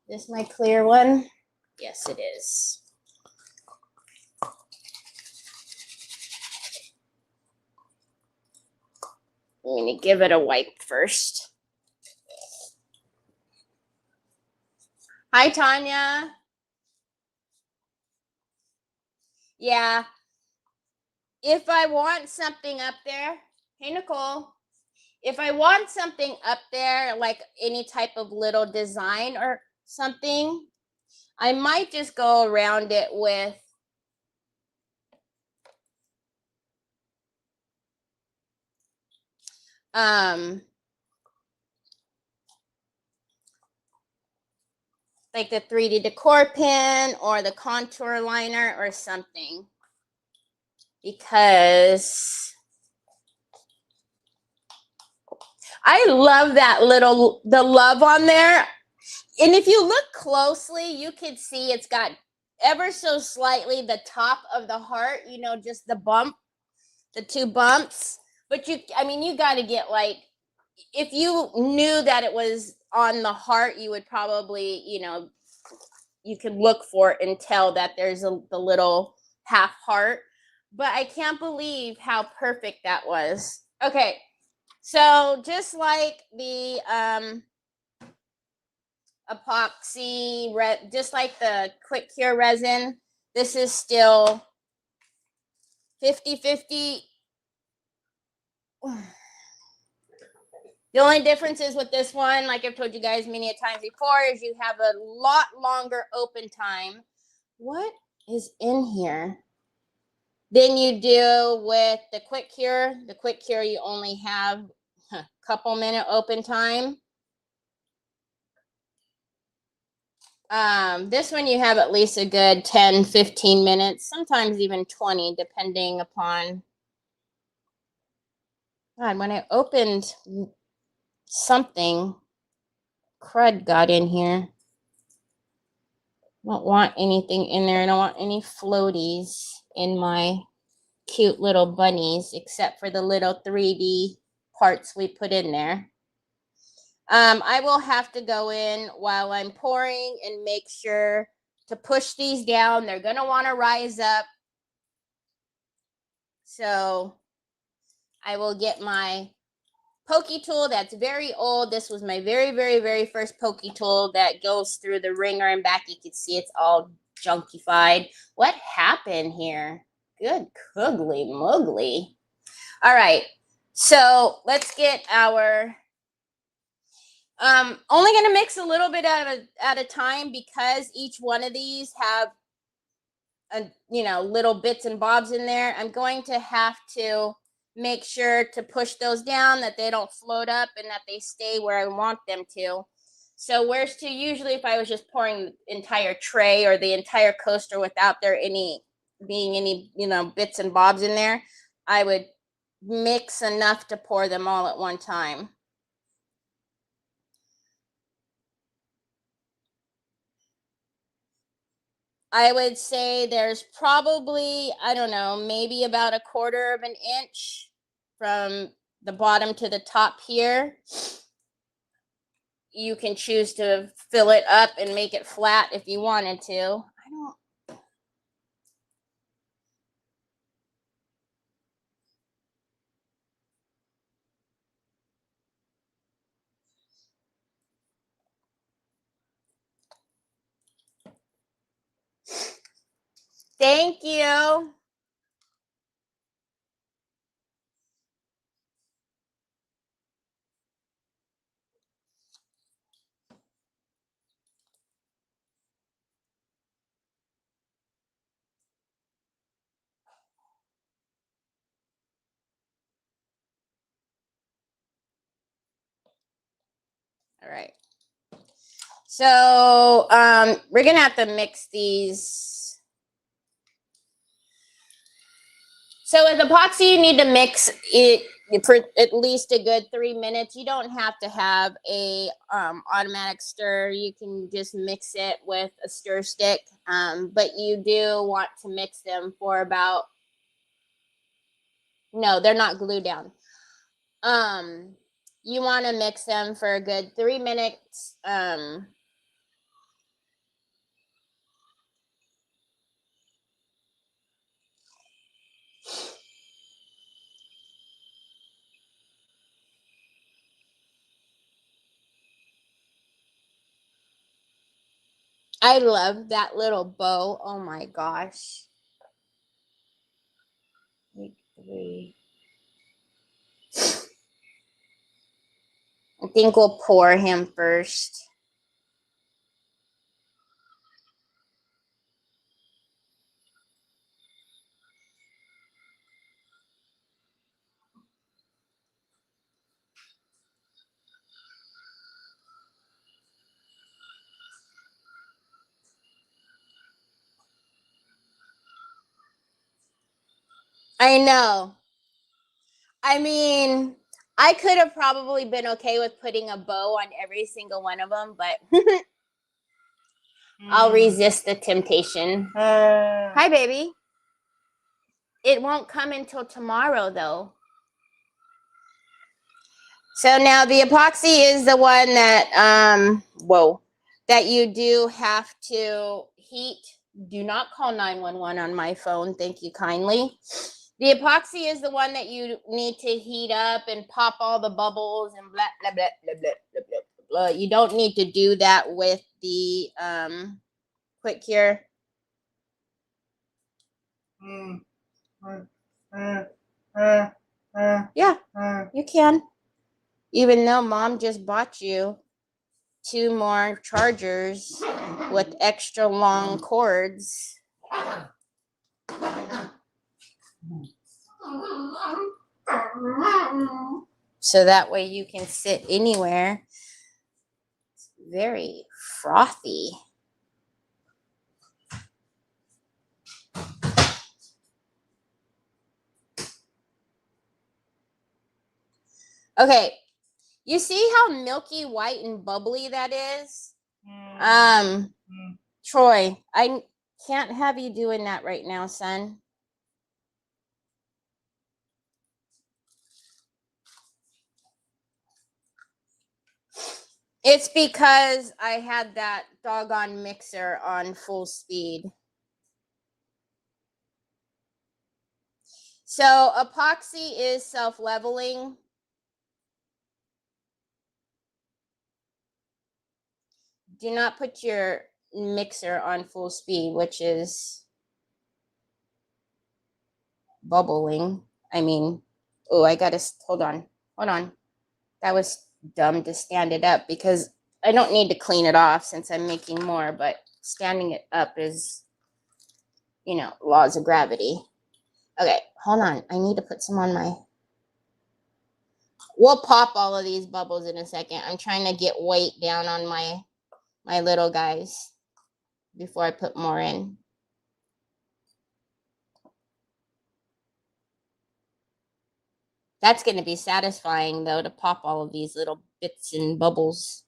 this my clear one? Yes, it is. I'm gonna give it a wipe first. Hi, Tanya. Yeah, if I want something up there, hey, Nicole. If I want something up there, like any type of little design or something, I might just go around it with like the 3D decor pen or the contour liner or something. because I love that the love on there. And if you look closely, you can see it's got ever so slightly the top of the heart, just the bump, the two bumps. But you got to get like, if you knew that it was on the heart, you would probably, you could look for it and tell that there's the little half heart. But I can't believe how perfect that was. Okay, so just like the epoxy, just like the quick cure resin, this is still 50-50. The only difference is with this one, like I've told you guys many a times before, is you have a lot longer open time. What is in here? Than you do with the quick cure. The quick cure, you only have a couple minute open time. This one you have at least a good 10-15 minutes, sometimes even 20, depending upon. God, when I opened something, crud got in here. I don't want anything in there. I don't want any floaties in my cute little bunnies, except for the little 3D parts we put in there. I will have to go in while I'm pouring and make sure to push these down. They're going to want to rise up. So I will get my pokey tool that's very old. This was my very, very, very first pokey tool that goes through the ringer and back. You can see it's all junkified. What happened here? Good googly moogly. All right. So let's get our only going to mix a little bit at a time, because each one of these have little bits and bobs in there. I'm going to have to make sure to push those down, that they don't float up, and that they stay where I want them to. So whereas to usually if I was just pouring the entire tray or the entire coaster without there being any bits and bobs in there, I would mix enough to pour them all at one time. I would say there's probably, I don't know, maybe about 1/4 of an inch from the bottom to the top here. You can choose to fill it up and make it flat if you wanted to. Thank you. All right. So we're going to have to mix these. So with epoxy, you need to mix it for at least a good 3 minutes. You don't have to have a automatic stir. You can just mix it with a stir stick. But you do want to mix them for about, no, they're not glued down. You want to mix them for a good 3 minutes. I love that little bow. Oh my gosh. Like 3. I think we'll pour him first. I know. I mean, I could have probably been okay with putting a bow on every single one of them, but I'll resist the temptation. Hi, baby. It won't come until tomorrow, though. So now the epoxy is the one that, that you do have to heat. Do not call 911 on my phone. Thank you kindly. The epoxy is the one that you need to heat up and pop all the bubbles and blah, blah, blah, blah, blah, blah, blah, blah. You don't need to do that with the Quick Cure. Yeah, you can. Even though mom just bought you 2 more chargers with extra long cords. So that way you can sit anywhere. It's very frothy. Okay, you see how milky white and bubbly that is? Troy, I can't have you doing that right now, son. It's because I had that doggone mixer on full speed. So epoxy is self-leveling. Do not put your mixer on full speed, which is bubbling. I mean, oh, I gotta, hold on. That was dumb to stand it up because I don't need to clean it off since I'm making more, but standing it up is, you know, laws of gravity. Okay, hold on. I need to put some on my... We'll pop all of these bubbles in a second. I'm trying to get weight down on my little guys before I put more in. That's going to be satisfying, though, to pop all of these little bits and bubbles.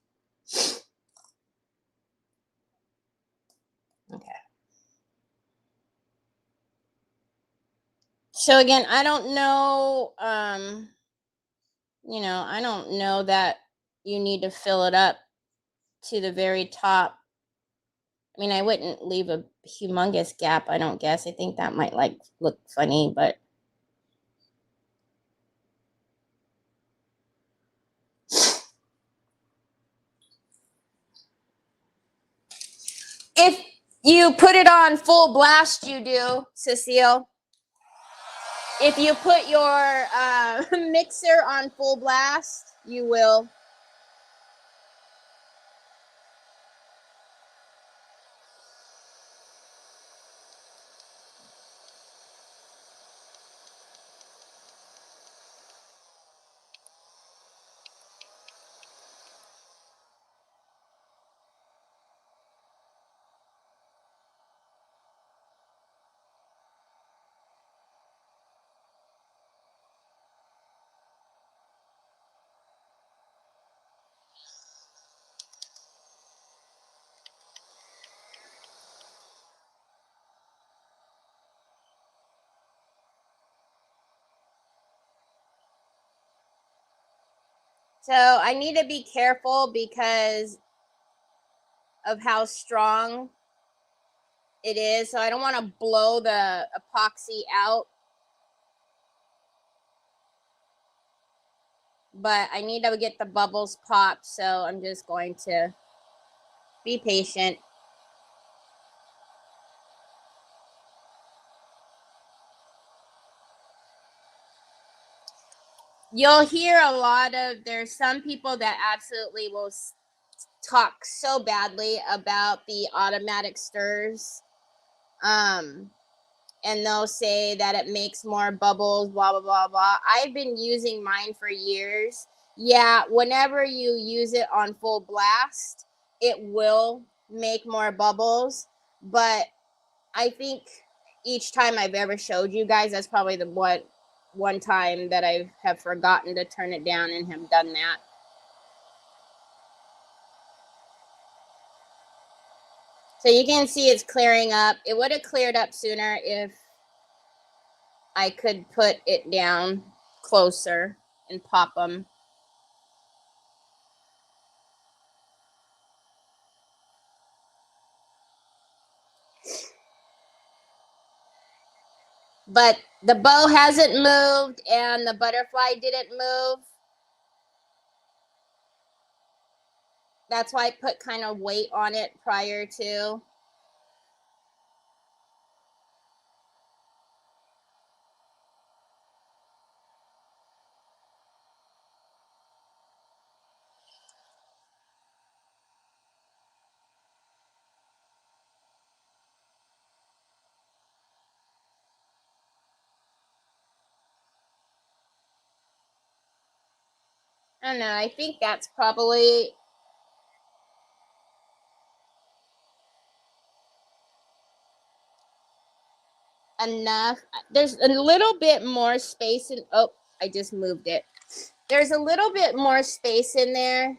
Okay. So again, I don't know, you know, I don't know that you need to fill it up to the very top. I mean, I wouldn't leave a humongous gap, I don't guess. I think that might like look funny, but if you put it on full blast, you do, Cecile. If you put your mixer on full blast, you will. So I need to be careful because of how strong it is. So I don't want to blow the epoxy out. But I need to get the bubbles popped. So I'm just going to be patient. You'll hear a lot of, there's some people that absolutely will talk so badly about the automatic stirs. And they'll say that it makes more bubbles, blah, blah, blah, blah. I've been using mine for years. Yeah, whenever you use it on full blast, it will make more bubbles. But I think each time I've ever showed you guys, that's probably the one time that I have forgotten to turn it down and have done that. So you can see it's clearing up. It would have cleared up sooner if I could put it down closer and pop them. But the bow hasn't moved and the butterfly didn't move. That's why I put kind of weight on it prior to. I don't know. I think that's probably enough. There's a little bit more space in, oh, I just moved it. There's a little bit more space in there.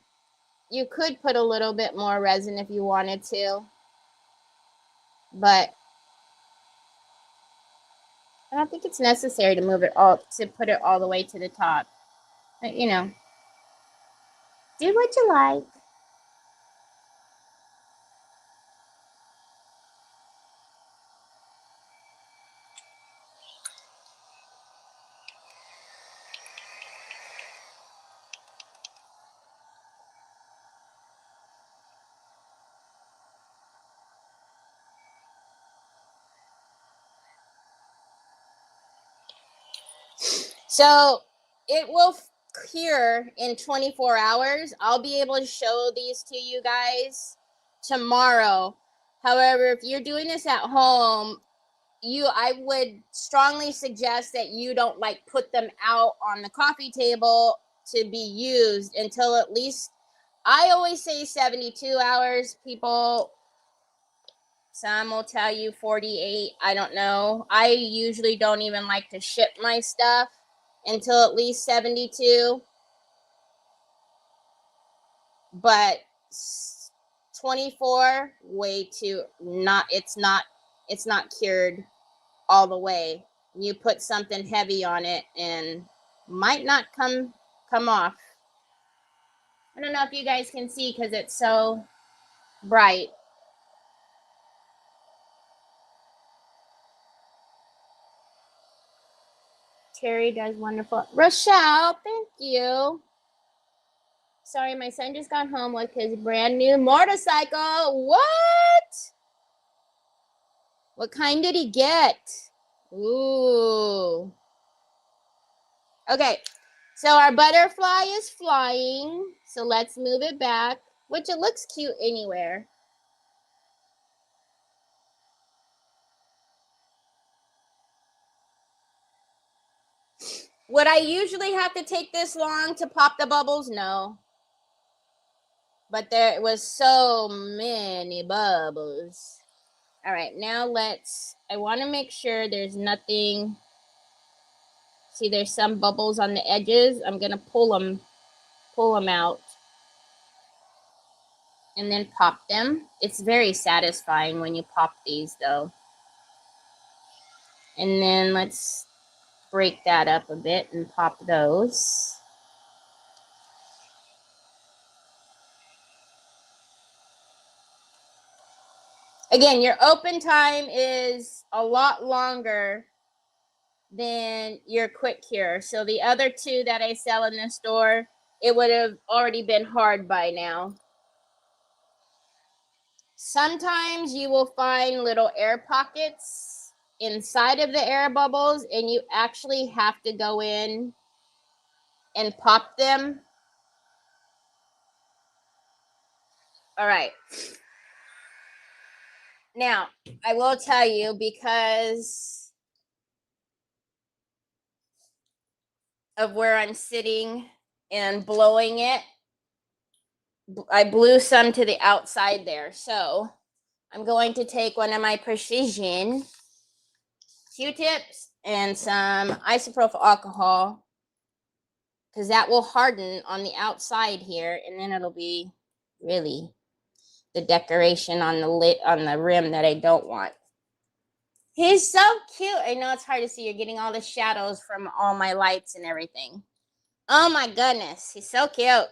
You could put a little bit more resin if you wanted to, but I don't think it's necessary to move it all, to put it all the way to the top. But, you know, do what you like. So it will cure in 24 hours. I'll be able to show these to you guys tomorrow. However, if you're doing this at home, I would strongly suggest that you don't like put them out on the coffee table to be used until at least, I always say 72 hours. People, some will tell you 48. I don't know. I usually don't even like to ship my stuff until at least 72. But 24, way too, it's not cured all the way. You put something heavy on it and might not come off. I don't know if you guys can see because it's so bright. Terry does wonderful. Rochelle, thank you. Sorry, my son just got home with his brand new motorcycle. What? What kind did he get? Ooh. Okay, so our butterfly is flying. So let's move it back, which it looks cute anywhere. Would I usually have to take this long to pop the bubbles? No. But there was so many bubbles. All right, now I want to make sure there's nothing. See, there's some bubbles on the edges. I'm going to pull them out and then pop them. It's very satisfying when you pop these though. And then let's break that up a bit and pop those. Again, your open time is a lot longer than your quick cure. So the other two that I sell in the store, it would have already been hard by now. Sometimes you will find little air pockets inside of the air bubbles and you actually have to go in and pop them. All right. Now, I will tell you, because of where I'm sitting and blowing it, I blew some to the outside there. So I'm going to take one of my Precision Q-tips and some isopropyl alcohol, because that will harden on the outside here, and then it'll be really the decoration on the lid, on the rim, that I don't want. He's so cute. I know it's hard to see. You're getting all the shadows from all my lights and everything. Oh my goodness, he's so cute.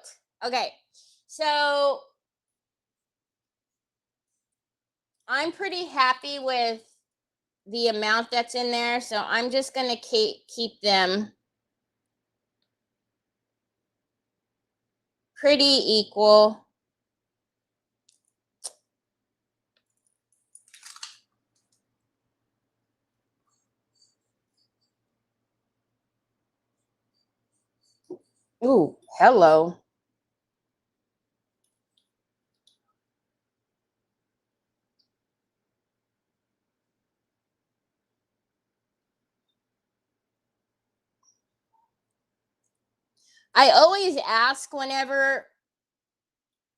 Okay, so I'm pretty happy with the amount that's in there, so I'm just gonna keep them pretty equal. Ooh, hello. I always ask whenever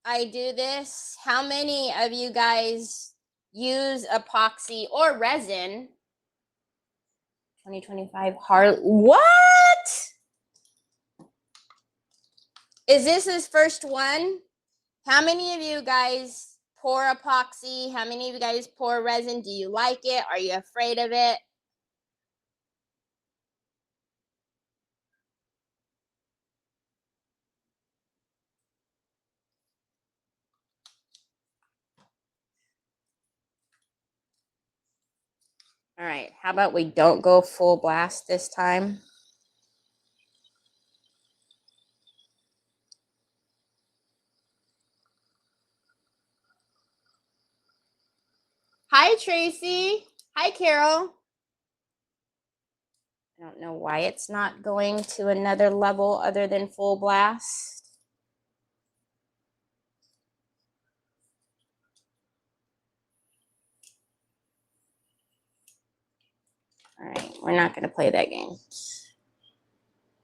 I do this, how many of you guys use epoxy or resin? 2025 Harley. What? Is this his first one? How many of you guys pour epoxy? How many of you guys pour resin? Do you like it? Are you afraid of it? All right, how about we don't go full blast this time? Hi, Tracy. Hi, Carol. I don't know why it's not going to another level other than full blast. All right, we're not going to play that game.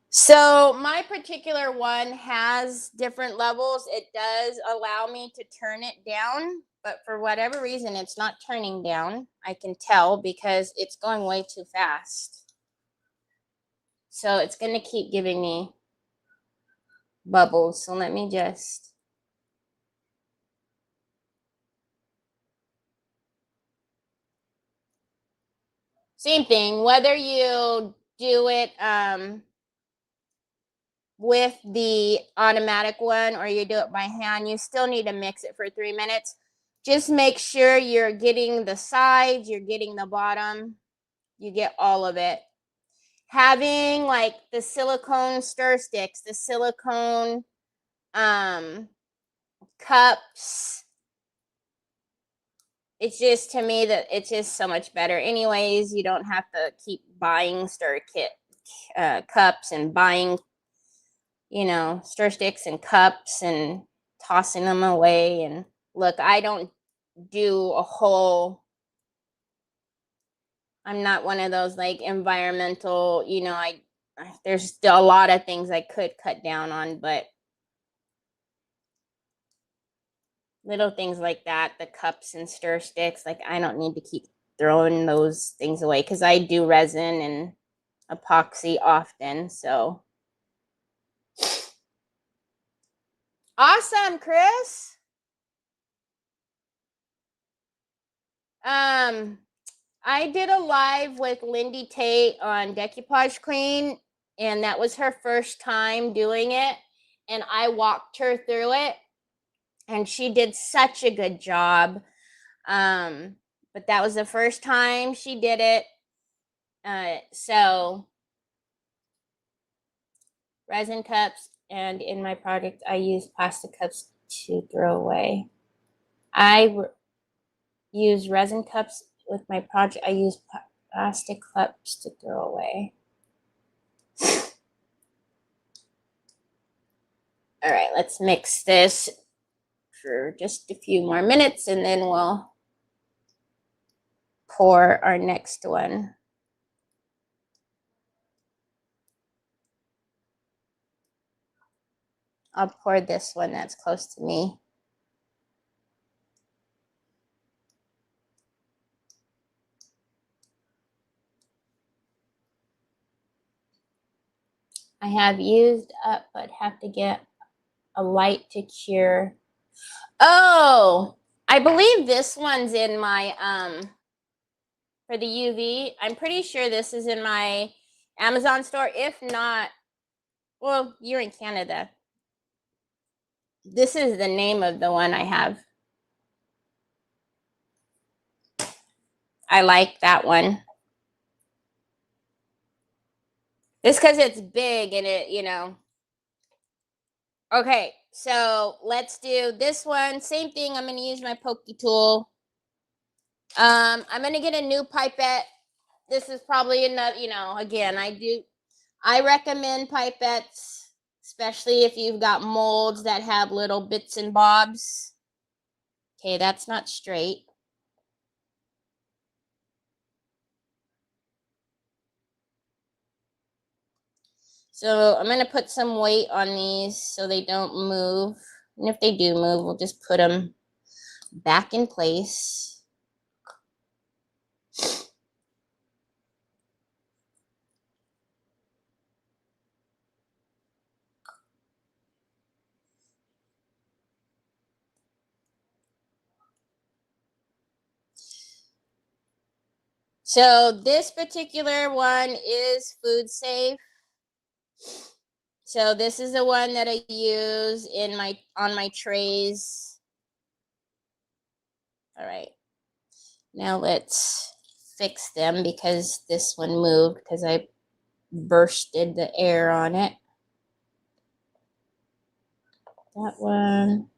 So my particular one has different levels. It does allow me to turn it down, but for whatever reason, it's not turning down. I can tell because it's going way too fast. So it's going to keep giving me bubbles. So let me just... Same thing, whether you do it with the automatic one or you do it by hand, you still need to mix it for 3 minutes. Just make sure you're getting the sides, you're getting the bottom, you get all of it. Having like the silicone stir sticks, the silicone cups, it's just, to me, that it's just so much better. Anyways, you don't have to keep buying stir kit cups and buying, you know, stir sticks and cups and tossing them away. And look, I don't do a whole, I'm not one of those like environmental, you know, there's still a lot of things I could cut down on, but little things like that, the cups and stir sticks, like I don't need to keep throwing those things away because I do resin and epoxy often. So awesome, Chris. I did a live with Lindy Tate on Decoupage Queen, and that was her first time doing it, and I walked her through it, and she did such a good job. But that was the first time she did it. So resin cups, and in my project, I use plastic cups to throw away. I use resin cups with my project. I use plastic cups to throw away. All right, let's mix this for just a few more minutes and then we'll pour our next one. I'll pour this one that's close to me. have used up, but have to get a light to cure. Oh, I believe this one's in my, for the UV. I'm pretty sure this is in my Amazon store. If not, well, you're in Canada. This is the name of the one I have. I like that one. It's because it's big and it, you know. Okay, so let's do this one. Same thing. I'm going to use my pokey tool. I'm going to get a new pipette. This is probably another, you know, again, I recommend pipettes, especially if you've got molds that have little bits and bobs. Okay, that's not straight. So I'm going to put some weight on these so they don't move. And if they do move, we'll just put them back in place. So this particular one is food safe. So this is the one that I use in on my trays. All right. Now let's fix them because this one moved because I bursted the air on it. That one.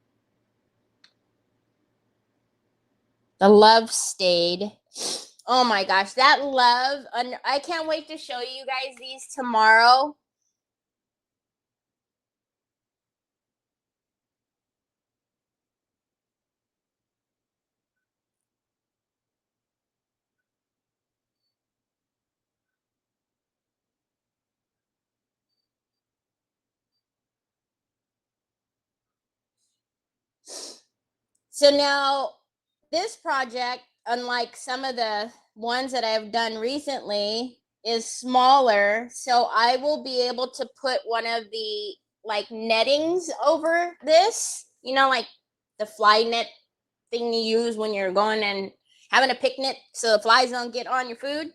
The love stayed. Oh my gosh, that love. I can't wait to show you guys these tomorrow. So now this project, unlike some of the ones that I've done recently, is smaller. So I will be able to put one of the like nettings over this, you know, like the fly net thing you use when you're going and having a picnic so the flies don't get on your food.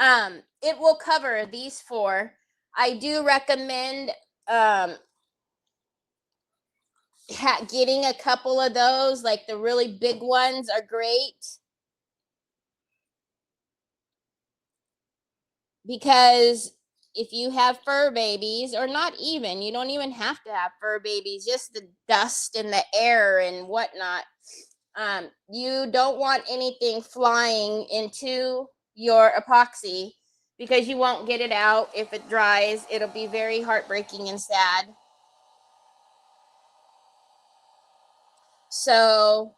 It will cover these four. I do recommend getting a couple of those, like the really big ones are great because if you have fur babies, or not even, you don't even have to have fur babies, just the dust and the air and whatnot. You don't want anything flying into your epoxy because you won't get it out. If it dries, it'll be very heartbreaking and sad. So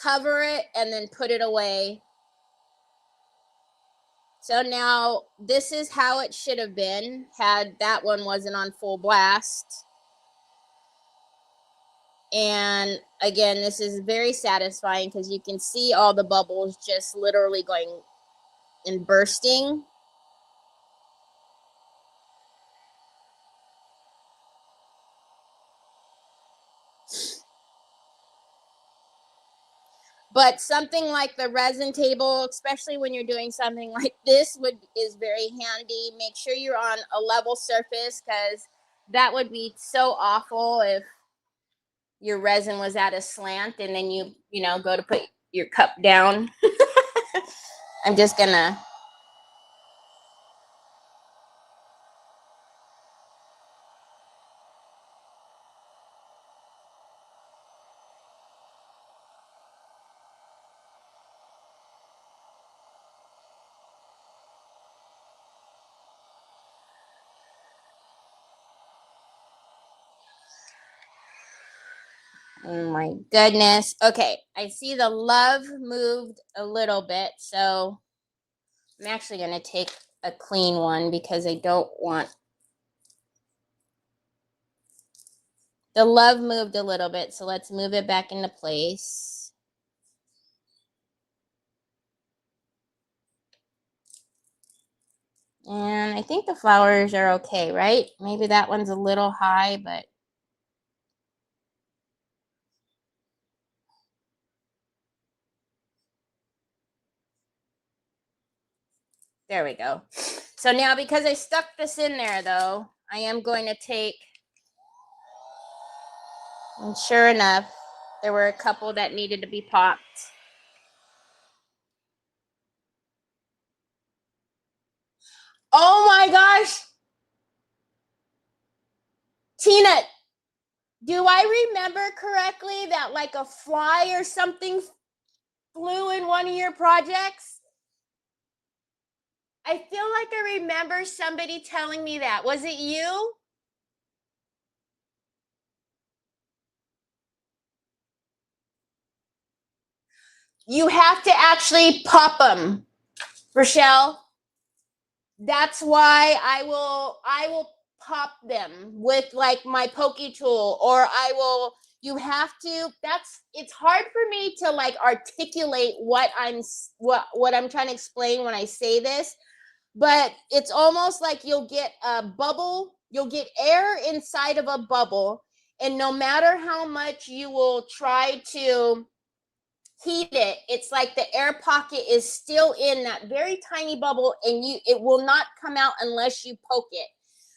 cover it and then put it away. So now this is how it should have been had that one wasn't on full blast. And again, this is very satisfying because you can see all the bubbles just literally going and bursting. But something like the resin table, especially when you're doing something like this, is very handy. Make sure you're on a level surface because that would be so awful if your resin was at a slant and then you go to put your cup down. I'm just gonna oh my goodness. Okay, I see the love moved a little bit, so I'm actually gonna take a clean one because I don't want the love moved a little bit, so let's move it back into place. And I think the flowers are okay, right? Maybe that one's a little high, but there we go. So now, because I stuck this in there though, I am going to take, and sure enough, there were a couple that needed to be popped. Oh my gosh! Tina, do I remember correctly that like a fly or something flew in one of your projects? I feel like I remember somebody telling me that. Was it you? You have to actually pop them, Rochelle. That's why I will pop them with like my pokey tool, or I will, you have to, that's, it's hard for me to like articulate what I'm trying to explain when I say this, but it's almost like you'll get a bubble, you'll get air inside of a bubble, and no matter how much you will try to heat it, it's like the air pocket is still in that very tiny bubble, and it will not come out unless you poke it.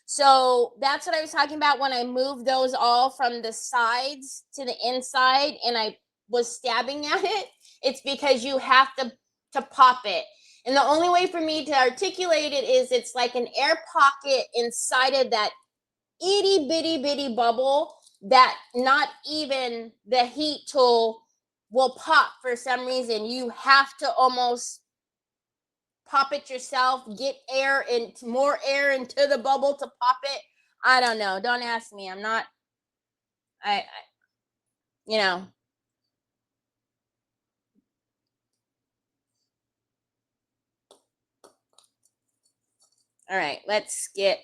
So that's what I was talking about when I moved those all from the sides to the inside and I was stabbing at it. It's because you have to pop it. And the only way for me to articulate it is it's like an air pocket inside of that itty bitty bubble that not even the heat tool will pop for some reason. You have to almost pop it yourself, get air and more air into the bubble to pop it. I don't know. Don't ask me. I'm not, I you know. All right, let's get.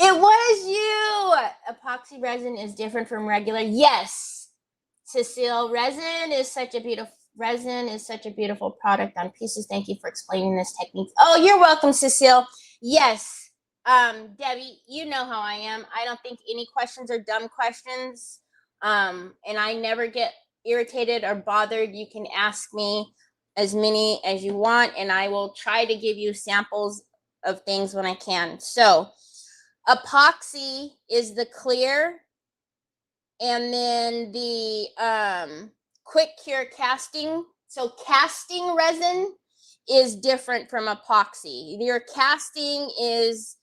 It was you. Epoxy resin is different from regular. Yes, Cecile, resin is such a beautiful product on pieces. Thank you for explaining this technique. Oh, you're welcome, Cecile. Yes, Debbie, you know how I am. I don't think any questions are dumb questions. And I never get irritated or bothered. You can ask me as many as you want, and I will try to give you samples of things when I can. So, epoxy is the clear, and then the quick cure casting. So casting resin is different from epoxy. Your casting is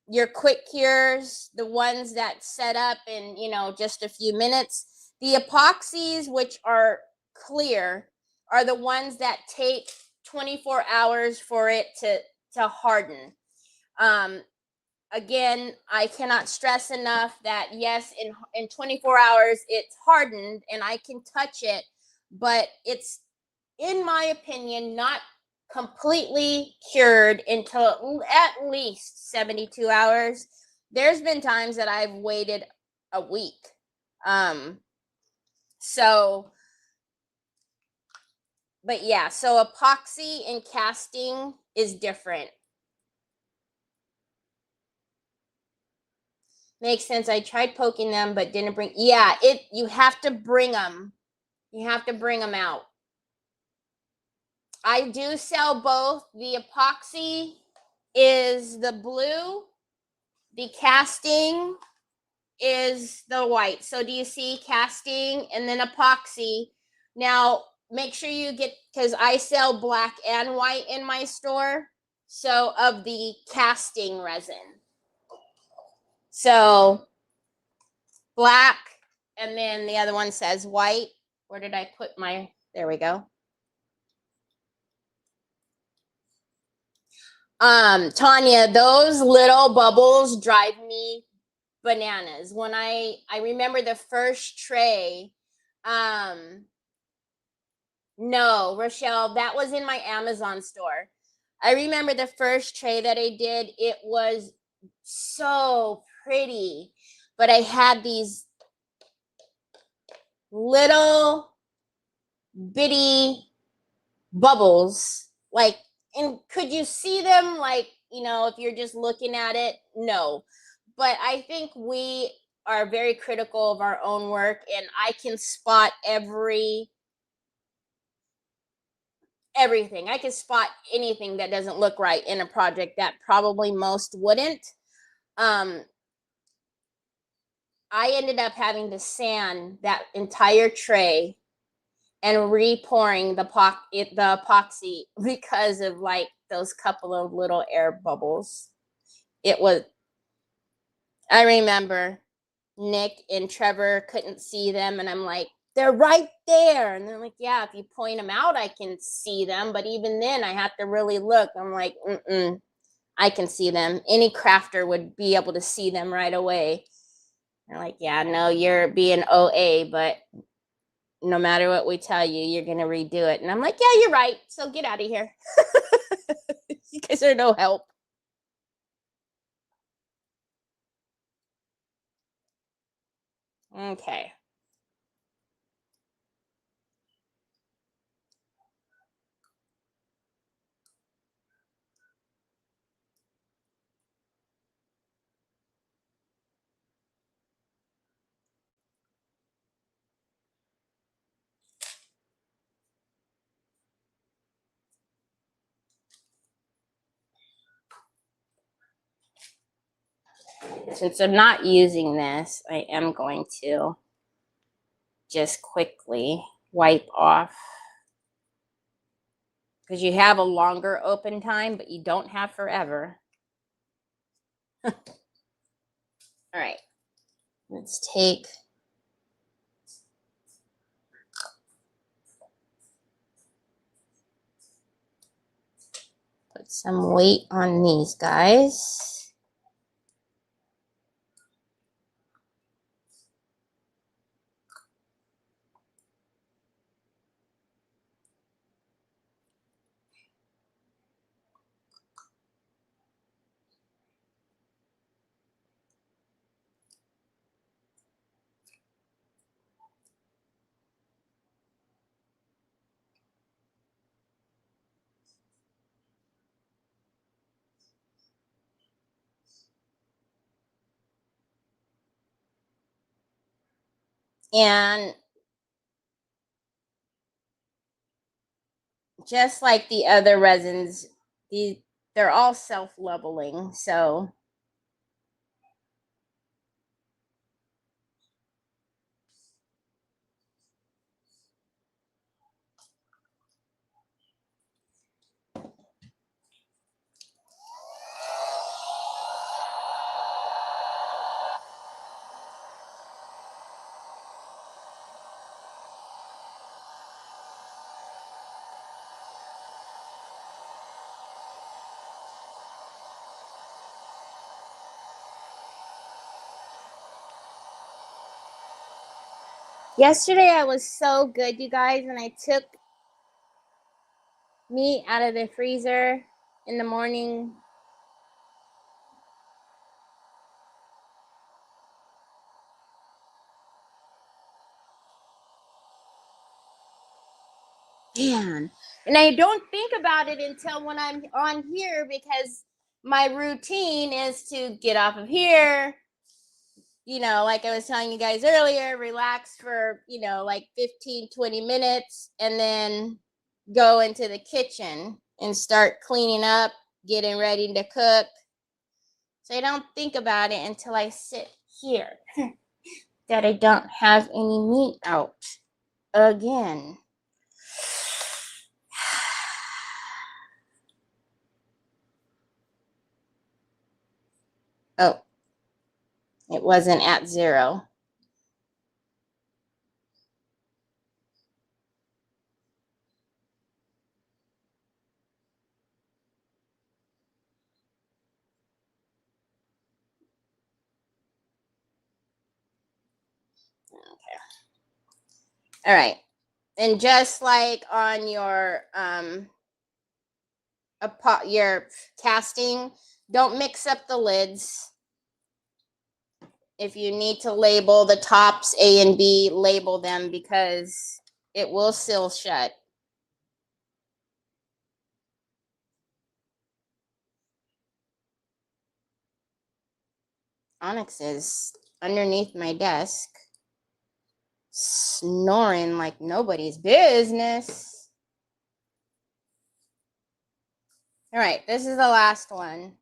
your quick cures, the ones that set up in, just a few minutes. The epoxies, which are clear, are the ones that take 24 hours for it to harden. Again, I cannot stress enough that yes, in 24 hours it's hardened and I can touch it, but it's, in my opinion, not completely cured until at least 72 hours. There's been times that I've waited a week. So, but yeah, so epoxy and casting is different. Makes sense. I tried poking them, but didn't bring. Yeah, you have to bring them. You have to bring them out. I do sell both. The epoxy is the blue. The casting is the white. So do you see casting and then epoxy? Now, make sure you get, because I sell black and white in my store. So of the casting resin. So black, and then the other one says white. Where did I put my, there we go. Tanya, those little bubbles drive me bananas. When I remember the first tray, no, Rochelle, that was in my Amazon store. I remember the first tray that I did, it was so pretty, but I had these little bitty bubbles. Like, and could you see them? Like, you know, if you're just looking at it, no. But I think we are very critical of our own work, and I can spot everything. I can spot anything that doesn't look right in a project that probably most wouldn't. I ended up having to sand that entire tray and re-pouring the epoxy because of like those couple of little air bubbles. It was, I remember Nick and Trevor couldn't see them, and I'm like, they're right there. And they're like, yeah, if you point them out, I can see them. But even then, I have to really look. I'm like, I can see them. Any crafter would be able to see them right away. They're like, yeah, no, you're being OA, but no matter what we tell you, you're going to redo it. And I'm like, yeah, you're right. So get out of here. You guys are no help. Okay. Since I'm not using this, I am going to just quickly wipe off, because you have a longer open time, but you don't have forever. All right, let's take put some weight on these guys. And just like the other resins, they're all self-leveling. So yesterday I was so good, you guys, and I took meat out of the freezer in the morning. Man, and I don't think about it until when I'm on here, because my routine is to get off of here, you know, like I was telling you guys earlier, relax for, you know, like 15-20 minutes, and then go into the kitchen and start cleaning up, getting ready to cook. So I don't think about it until I sit here that I don't have any meat out again. Oh, it wasn't at 0. Okay. All right. And just like on your your casting, don't mix up the lids. If you need to label the tops A and B, label them, because it will seal shut. Onyx is underneath my desk, snoring like nobody's business. All right, this is the last one.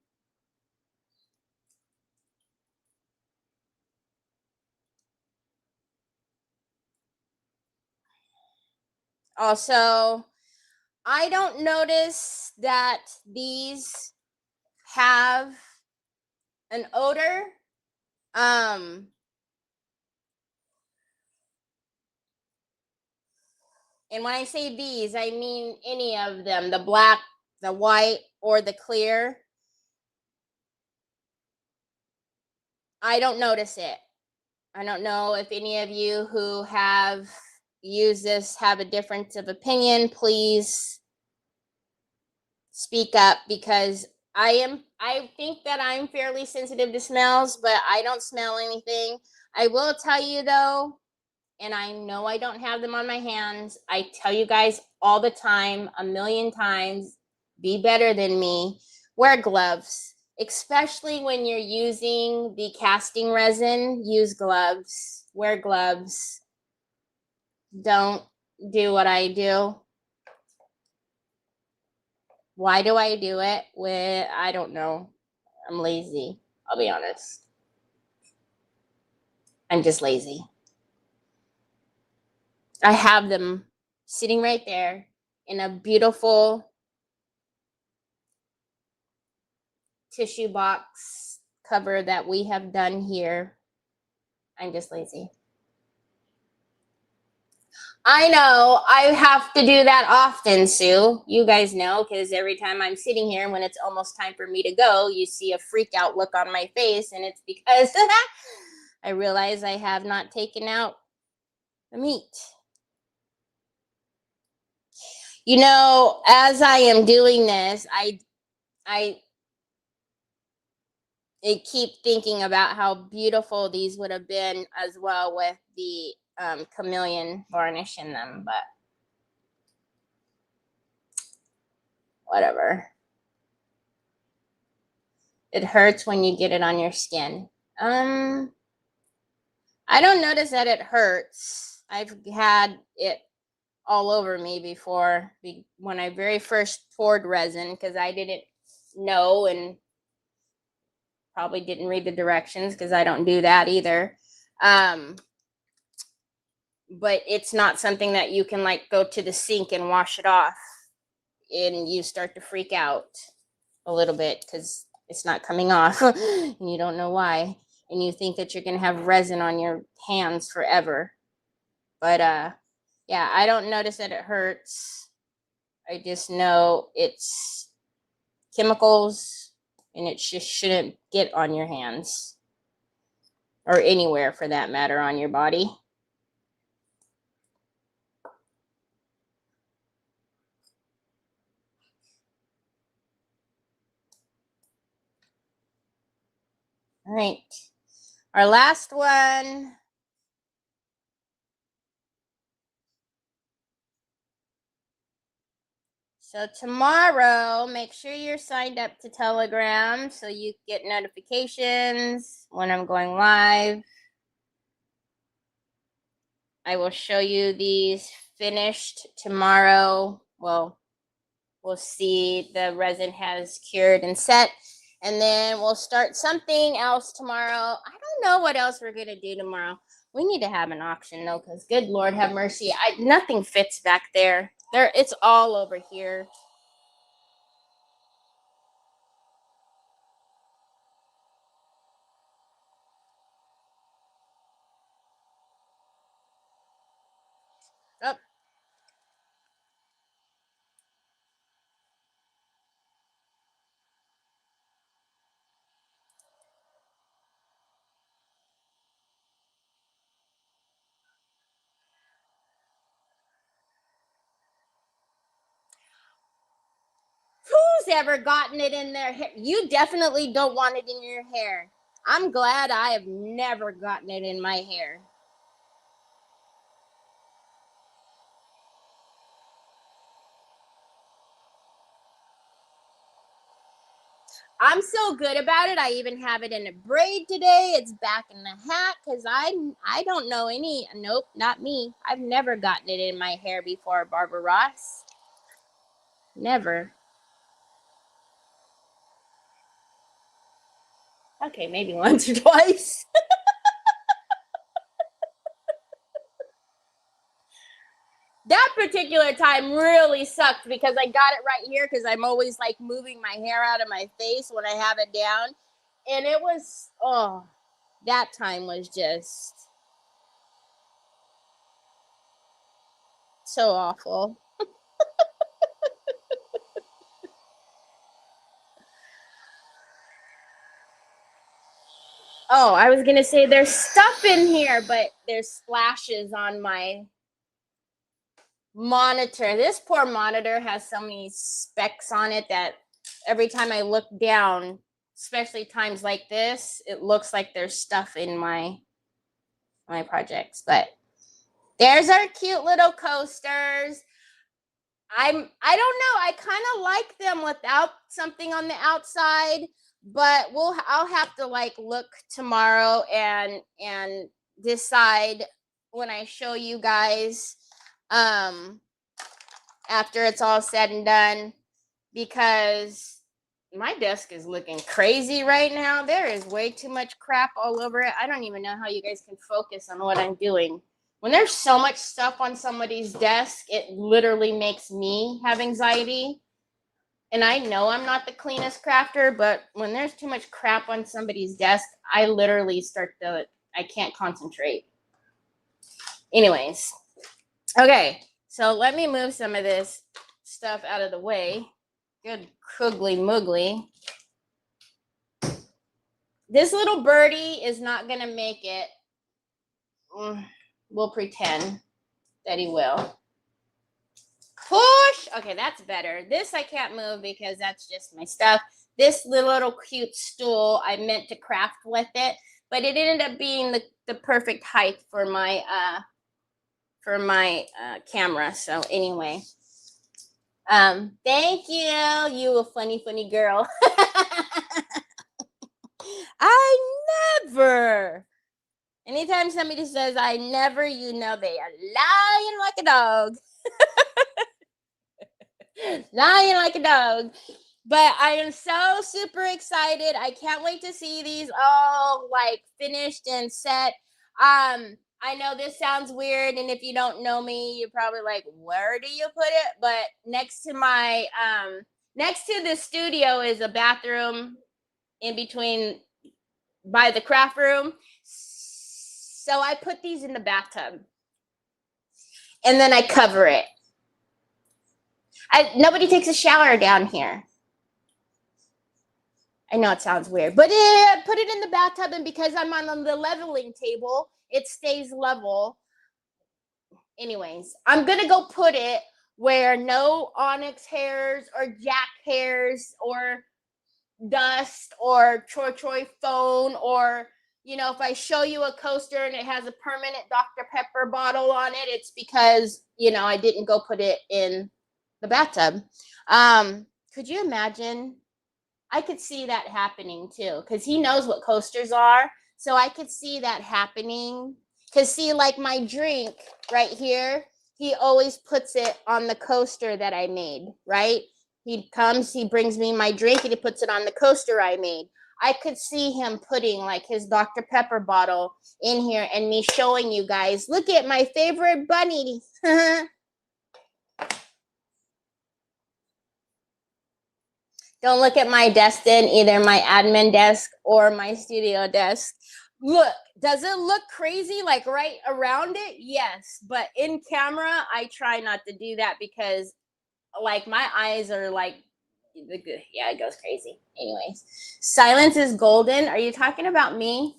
Also, I don't notice that these have an odor. And when I say these, I mean any of them, the black, the white, or the clear. I don't notice it. I don't know if any of you who have used this have a difference of opinion. Please speak up, because I think that I'm fairly sensitive to smells, but I don't smell anything. I will tell you though, and I know I don't have them on my hands, I tell you guys all the time, a million times, be better than me. Wear gloves, especially when you're using the casting resin. Use gloves. Wear gloves. Don't do what I do. Why do I do it? I don't know. I'm lazy. I'll be honest. I'm just lazy. I have them sitting right there in a beautiful tissue box cover that we have done here. I'm just lazy. I know I have to do that often, Sue. You guys know, because every time I'm sitting here, when it's almost time for me to go, you see a freak out look on my face, and it's because I realize I have not taken out the meat. You know, as I am doing this, I keep thinking about how beautiful these would have been as well with the chameleon varnish in them, but whatever. It hurts when you get it on your skin. I don't notice that it hurts. I've had it all over me before when I very first poured resin, because I didn't know and probably didn't read the directions, because I don't do that either. But it's not something that you can like go to the sink and wash it off, and you start to freak out a little bit because it's not coming off and you don't know why, and you think that you're going to have resin on your hands forever. But yeah, I don't notice that it hurts. I just know it's chemicals, and it just shouldn't get on your hands or anywhere for that matter on your body. All right, our last one. So tomorrow, make sure you're signed up to Telegram so you get notifications when I'm going live. I will show you these finished tomorrow. Well, we'll see the resin has cured and set, and then we'll start something else tomorrow. I don't know what else we're gonna do tomorrow. We need to have an auction though, because good Lord have mercy, nothing fits back there. It's all over here. Oh. Who's ever gotten it in their hair? You definitely don't want it in your hair. I'm glad I have never gotten it in my hair. I'm so good about it. I even have it in a braid today. It's back in the hat because I don't know any. Nope, not me. I've never gotten it in my hair before, Barbara Ross. Never. Okay, maybe once or twice. That particular time really sucked because I got it right here because I'm always like moving my hair out of my face when I have it down. And it was, oh, that time was just so awful. Oh, I was gonna say there's stuff in here, but there's splashes on my monitor. This poor monitor has so many specks on it that every time I look down, especially times like this, it looks like there's stuff in my projects. But there's our cute little coasters. I don't know. I kind of like them without something on the outside, but I'll have to like look tomorrow and decide when I show you guys after it's all said and done, because my desk is looking crazy right now. There is way too much crap all over it. I don't even know how you guys can focus on what I'm doing. When there's so much stuff on somebody's desk, it literally makes me have anxiety. And I know I'm not the cleanest crafter, but when there's too much crap on somebody's desk, I literally I can't concentrate. Anyways, okay, so let me move some of this stuff out of the way. Good coogly moogly. This little birdie is not going to make it. We'll pretend that he will. Push. Okay, that's better. This I can't move because that's just my stuff. This little cute stool, I meant to craft with it, but it ended up being the perfect height for my camera. So anyway, thank you. You a funny girl. I never. Anytime somebody says I never, you know they are lying like a dog. Lying like a dog. But I am so super excited. I can't wait to see these all like finished and set. I know this sounds weird, and if you don't know me, you're probably like, where do you put it? But next to the studio is a bathroom in between by the craft room. So I put these in the bathtub and then I cover it. Nobody takes a shower down here. I know it sounds weird, but put it in the bathtub, and because I'm on the leveling table, it stays level. Anyways, I'm gonna go put it where no onyx hairs or jack hairs or dust or Troy phone, or if I show you a coaster and it has a permanent Dr. Pepper bottle on it, it's because I didn't go put it in the bathtub. Could you imagine? I could see that happening too, because he knows what coasters are. So I could see that happening. Because see, like my drink right here, he always puts it on the coaster that I made, right? He comes, he brings me my drink, and he puts it on the coaster I made. I could see him putting like his Dr. Pepper bottle in here and me showing you guys, look at my favorite bunny. Don't look at my desk then, either my admin desk or my studio desk. Look, does it look crazy like right around it? Yes, but in camera, I try not to do that because like my eyes are like, yeah, it goes crazy. Anyways, silence is golden. Are you talking about me?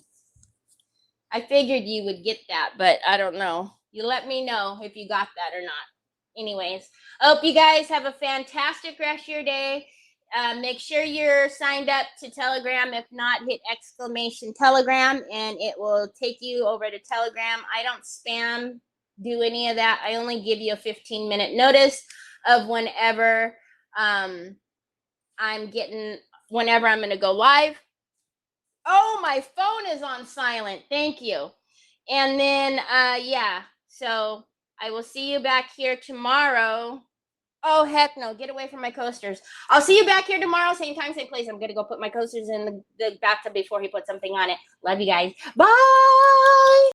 I figured you would get that, but I don't know. You let me know if you got that or not. Anyways, I hope you guys have a fantastic rest of your day. Make sure you're signed up to Telegram. If not, hit exclamation Telegram and it will take you over to Telegram. I don't spam, do any of that. I only give you a 15-minute notice of whenever I'm getting whenever I'm going to go live. Oh, my phone is on silent. Thank you. And then, yeah, so I will see you back here tomorrow. Oh, heck no. Get away from my coasters. I'll see you back here tomorrow, same time, same place. I'm going to go put my coasters in the bathtub before he puts something on it. Love you guys. Bye.